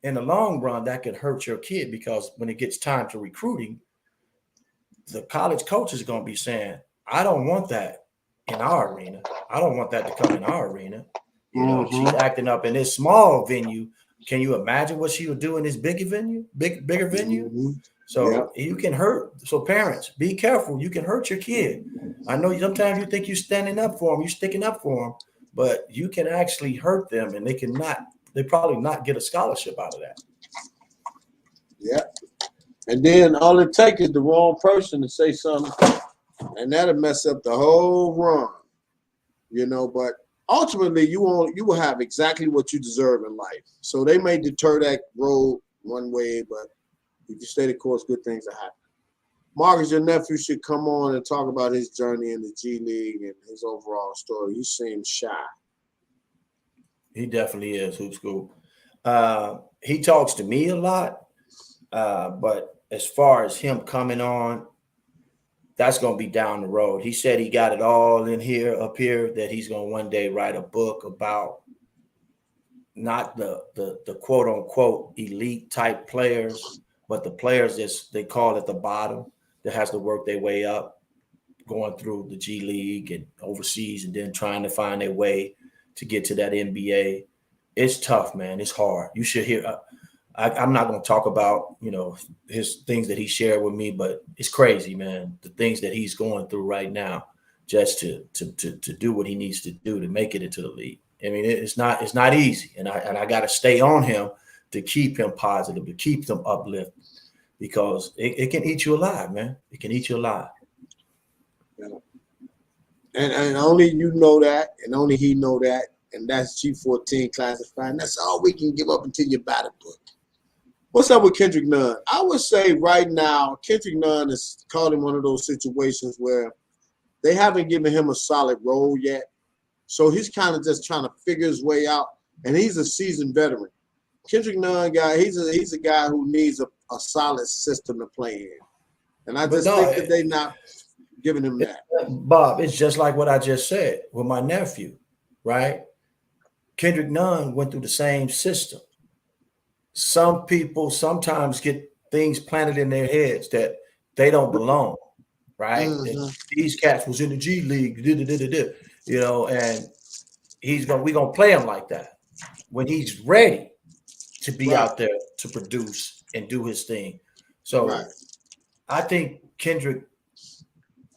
in the long run that could hurt your kid, because when it gets time to recruiting, the college coach is going to be saying, I don't want that in our arena. I don't want that to come in our arena. You know, she's acting up in this small venue. Can you imagine what she would do in this bigger venue? So you can hurt. So parents, be careful. You can hurt your kid. I know sometimes you think you're standing up for them, you're sticking up for them, but you can actually hurt them, and they probably not get a scholarship out of that. Yeah. And then all it takes is the wrong person to say something, and that'll mess up the whole run. You know, but ultimately you will have exactly what you deserve in life. So they may deter that road one way, but if you stay the course, good things will happen. Marcus, your nephew should come on and talk about his journey in the G League and his overall story. He seems shy. He definitely is, Hoop School. He talks to me a lot, but as far as him coming on, that's going to be down the road. He said he got it all up here, that he's going to one day write a book about not the quote unquote elite type players, but the players they call at the bottom that has to work their way up, going through the G League and overseas and then trying to find their way to get to that NBA. It's tough, man. It's hard. You should hear I'm not going to talk about, his things that he shared with me, but it's crazy, man. The things that he's going through right now, just to do what he needs to do to make it into the league. I mean, it's not easy, and I got to stay on him to keep him positive, to keep them uplifted, because it can eat you alive, man. It can eat you alive. Yeah. And only you know that, and only he know that, and that's G14 classified. That's all we can give up until you buy the book. What's up with Kendrick Nunn? I would say right now, Kendrick Nunn is caught in one of those situations where they haven't given him a solid role yet. So he's kind of just trying to figure his way out, and he's a seasoned veteran. Kendrick Nunn guy, he's a guy who needs a solid system to play in. And I just think that they're not giving him that. Bob, it's just like what I just said with my nephew, right? Kendrick Nunn went through the same system. Some people sometimes get things planted in their heads that they don't belong, right? Mm-hmm. These cats was in the G League, and we're gonna play him like that when he's ready to be out there to produce and do his thing. So I think Kendrick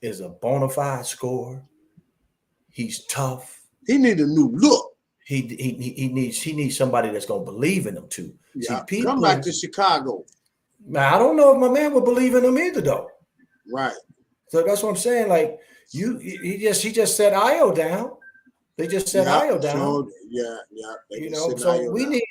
is a bona fide scorer. He's tough. He need a new look. He needs somebody that's gonna believe in him too. Yeah. See, people, come back to Chicago. Man, I don't know if my man would believe in him either, though. Right. So that's what I'm saying. Like he just set Io down. They just set Io down. Sure. Yeah. So we need.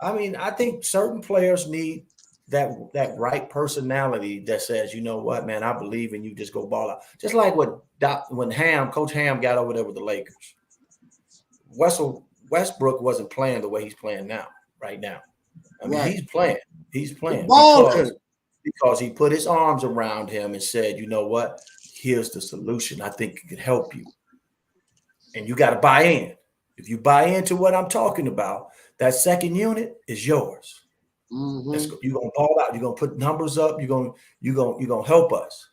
I mean, I think certain players need that right personality that says, you know what, man, I believe in you. Just go ball out. Just like when Coach Ham got over there with the Lakers. Westbrook wasn't playing the way he's playing right now. I mean, he's playing because he put his arms around him and said, you know what, here's the solution. I think it could help you. And you got to buy in. If you buy into what I'm talking about, that second unit is yours. Mm-hmm. You're gonna ball out. You're gonna put numbers up. You're gonna help us.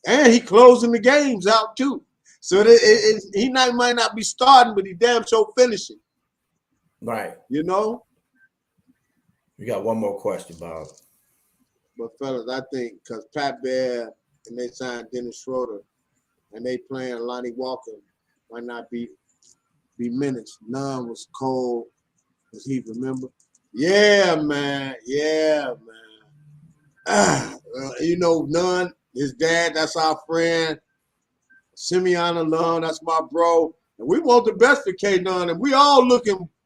And he closing the games out too. So he might not be starting, but he damn sure finishing. Right. You know. We got one more question, Bob. But fellas, I think because Pat Bear and they signed Dennis Schroeder, and they playing Lonnie Walker might not be minutes. Nunn was cold. Does he remember? Yeah, man. Nunn, his dad, that's our friend. Simeon alone, that's my bro. And we want the best for K Nunn, and we all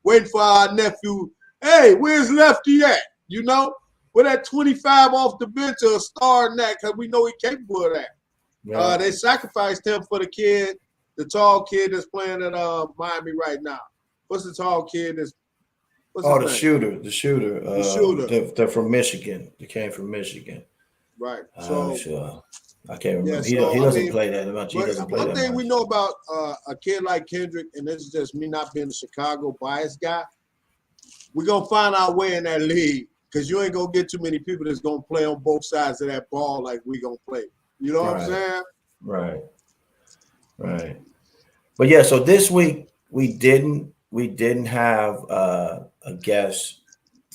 waiting for our nephew. Hey, where's Lefty at? With that 25 off the bench or a star in that, because we know he's capable of that. Yeah. They sacrificed him for the kid, the tall kid that's playing at Miami right now. What's the tall kid that's the shooter. The shooter. They're from Michigan. They came from Michigan. Right. So I can't remember. Yeah, he doesn't play that much. He doesn't play that much. One thing we know about a kid like Kendrick, and this is just me not being a Chicago biased guy, we're going to find our way in that league because you ain't going to get too many people that's going to play on both sides of that ball like we going to play. You know what I'm saying? Right. But yeah, so this week we didn't have a guest.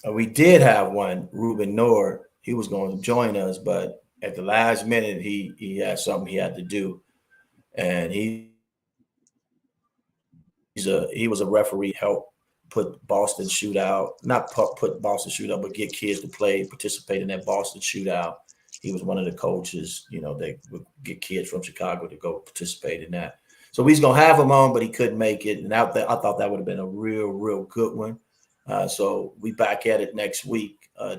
We did have one, Ruben Nord. He was going to join us, but at the last minute he had something he had to do, and he was a referee. Helped put Boston shootout, not put Boston shootout, but get kids to participate in that Boston shootout. He was one of the coaches. They would get kids from Chicago to go participate in that. So he's gonna have him on, but he couldn't make it. And I thought that would have been a real good one. So we back at it next week.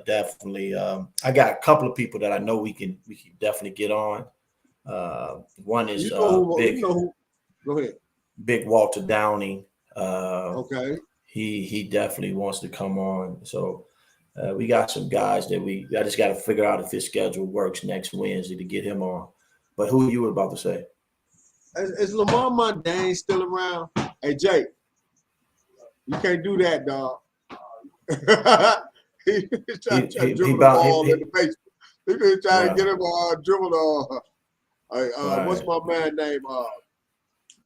Definitely. I got a couple of people that I know we can definitely get on. One is big. Go ahead. Big Walter Downing. Okay. He definitely wants to come on. So we got some guys that I just got to figure out if his schedule works next Wednesday to get him on. But who you were about to say? Is Lamar Mundane still around? Hey, Jake, you can't do that, dog. He's trying to dribble the ball in the basement. He's trying to get him dribble the what's my man's name?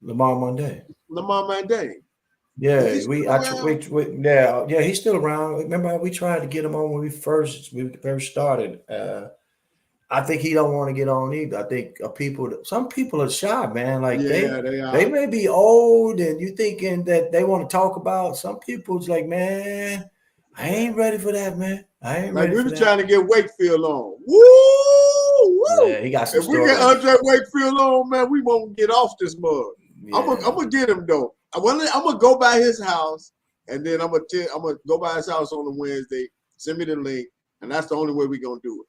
Lamar Mundane. Lamar Mundane. Is he Yeah, still around? yeah, he's still around. Remember, we tried to get him on when we first started. I think he don't want to get on either. I think some people are shy, man. Like Yeah, they they are. may be old, and you thinking that they want to talk about. Some people's like, man, I ain't ready for that, man. I ain't Like ready we for were that. trying to get Wakefield on. Woo! Yeah, Woo! he got some If we get stories. Andre Wakefield on, man, we won't get off this mug. I'm Yeah. gonna get him though. I'm gonna go by his house, and then I'm gonna go by his house on a Wednesday. Send me the link, and that's the only way we're gonna do it.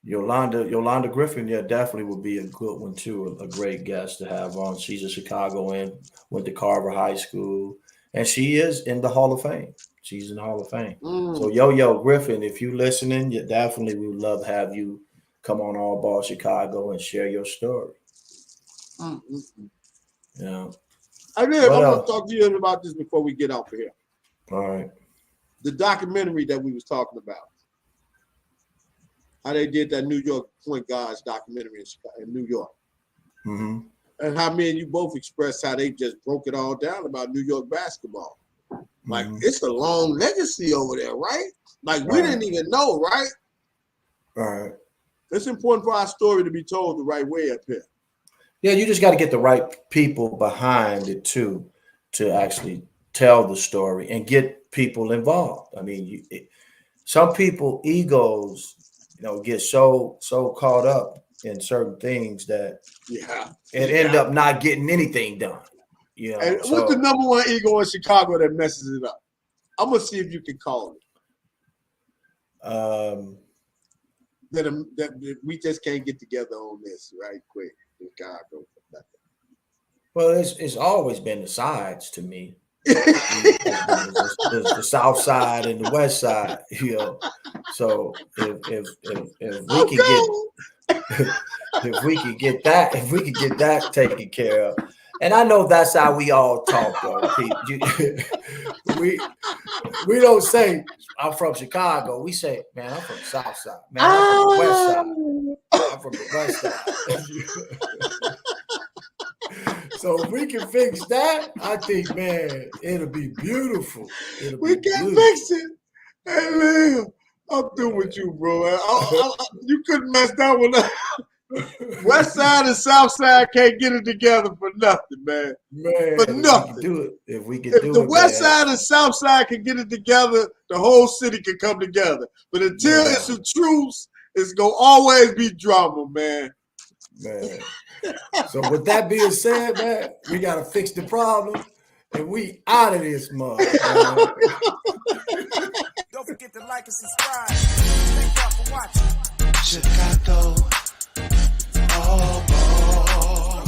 Yolanda Griffin, yeah, definitely would be a good one too. A great guest to have on. She's a Chicagoan, went to Carver High School, and she is in the Hall of Fame. She's in the Hall of Fame. So Yo Griffin, if you listening, you definitely we would love to have you come on All Ball Chicago and share your story. Yeah. I did. I'm gonna talk to you about this before we get off of here. All right. The documentary that we was talking about. How they did that New York Point Guards documentary in New York. Mm-hmm. And how me and you both expressed how they just broke it all down about New York basketball. Like, it's a long legacy over there, right? Like, we didn't even know, right? All right. It's important for our story to be told the right way up here. Yeah, you just got to get the right people behind it too, to actually tell the story and get people involved. I mean, some people egos, get so caught up in certain things that end up not getting anything done. And what's the number one ego in Chicago that messes it up? I'm gonna see if you can call it. That we just can't get together on this right quick. Chicago. Well, it's always been the sides to me. the South Side and the West Side, So if we could get that taken care of. And I know that's how we all talk, though. We don't say I'm from Chicago. We say, man, I'm from the South Side. Man, I'm from the West Side. I'm from the West Side. So if we can fix that, I think, man, it'll be beautiful. We can fix it. Hey, man, I'm through with you, bro. You couldn't mess that one up. West Side and South Side can't get it together for nothing, man. For nothing. If the West Side and South Side can get it together, the whole city can come together. But until it's a truce, it's gonna always be drama, man. Man. So with that being said, man, we gotta fix the problem, and we out of this mug. Don't forget to like and subscribe. Thank y'all for watching. Chicago. Oh, oh.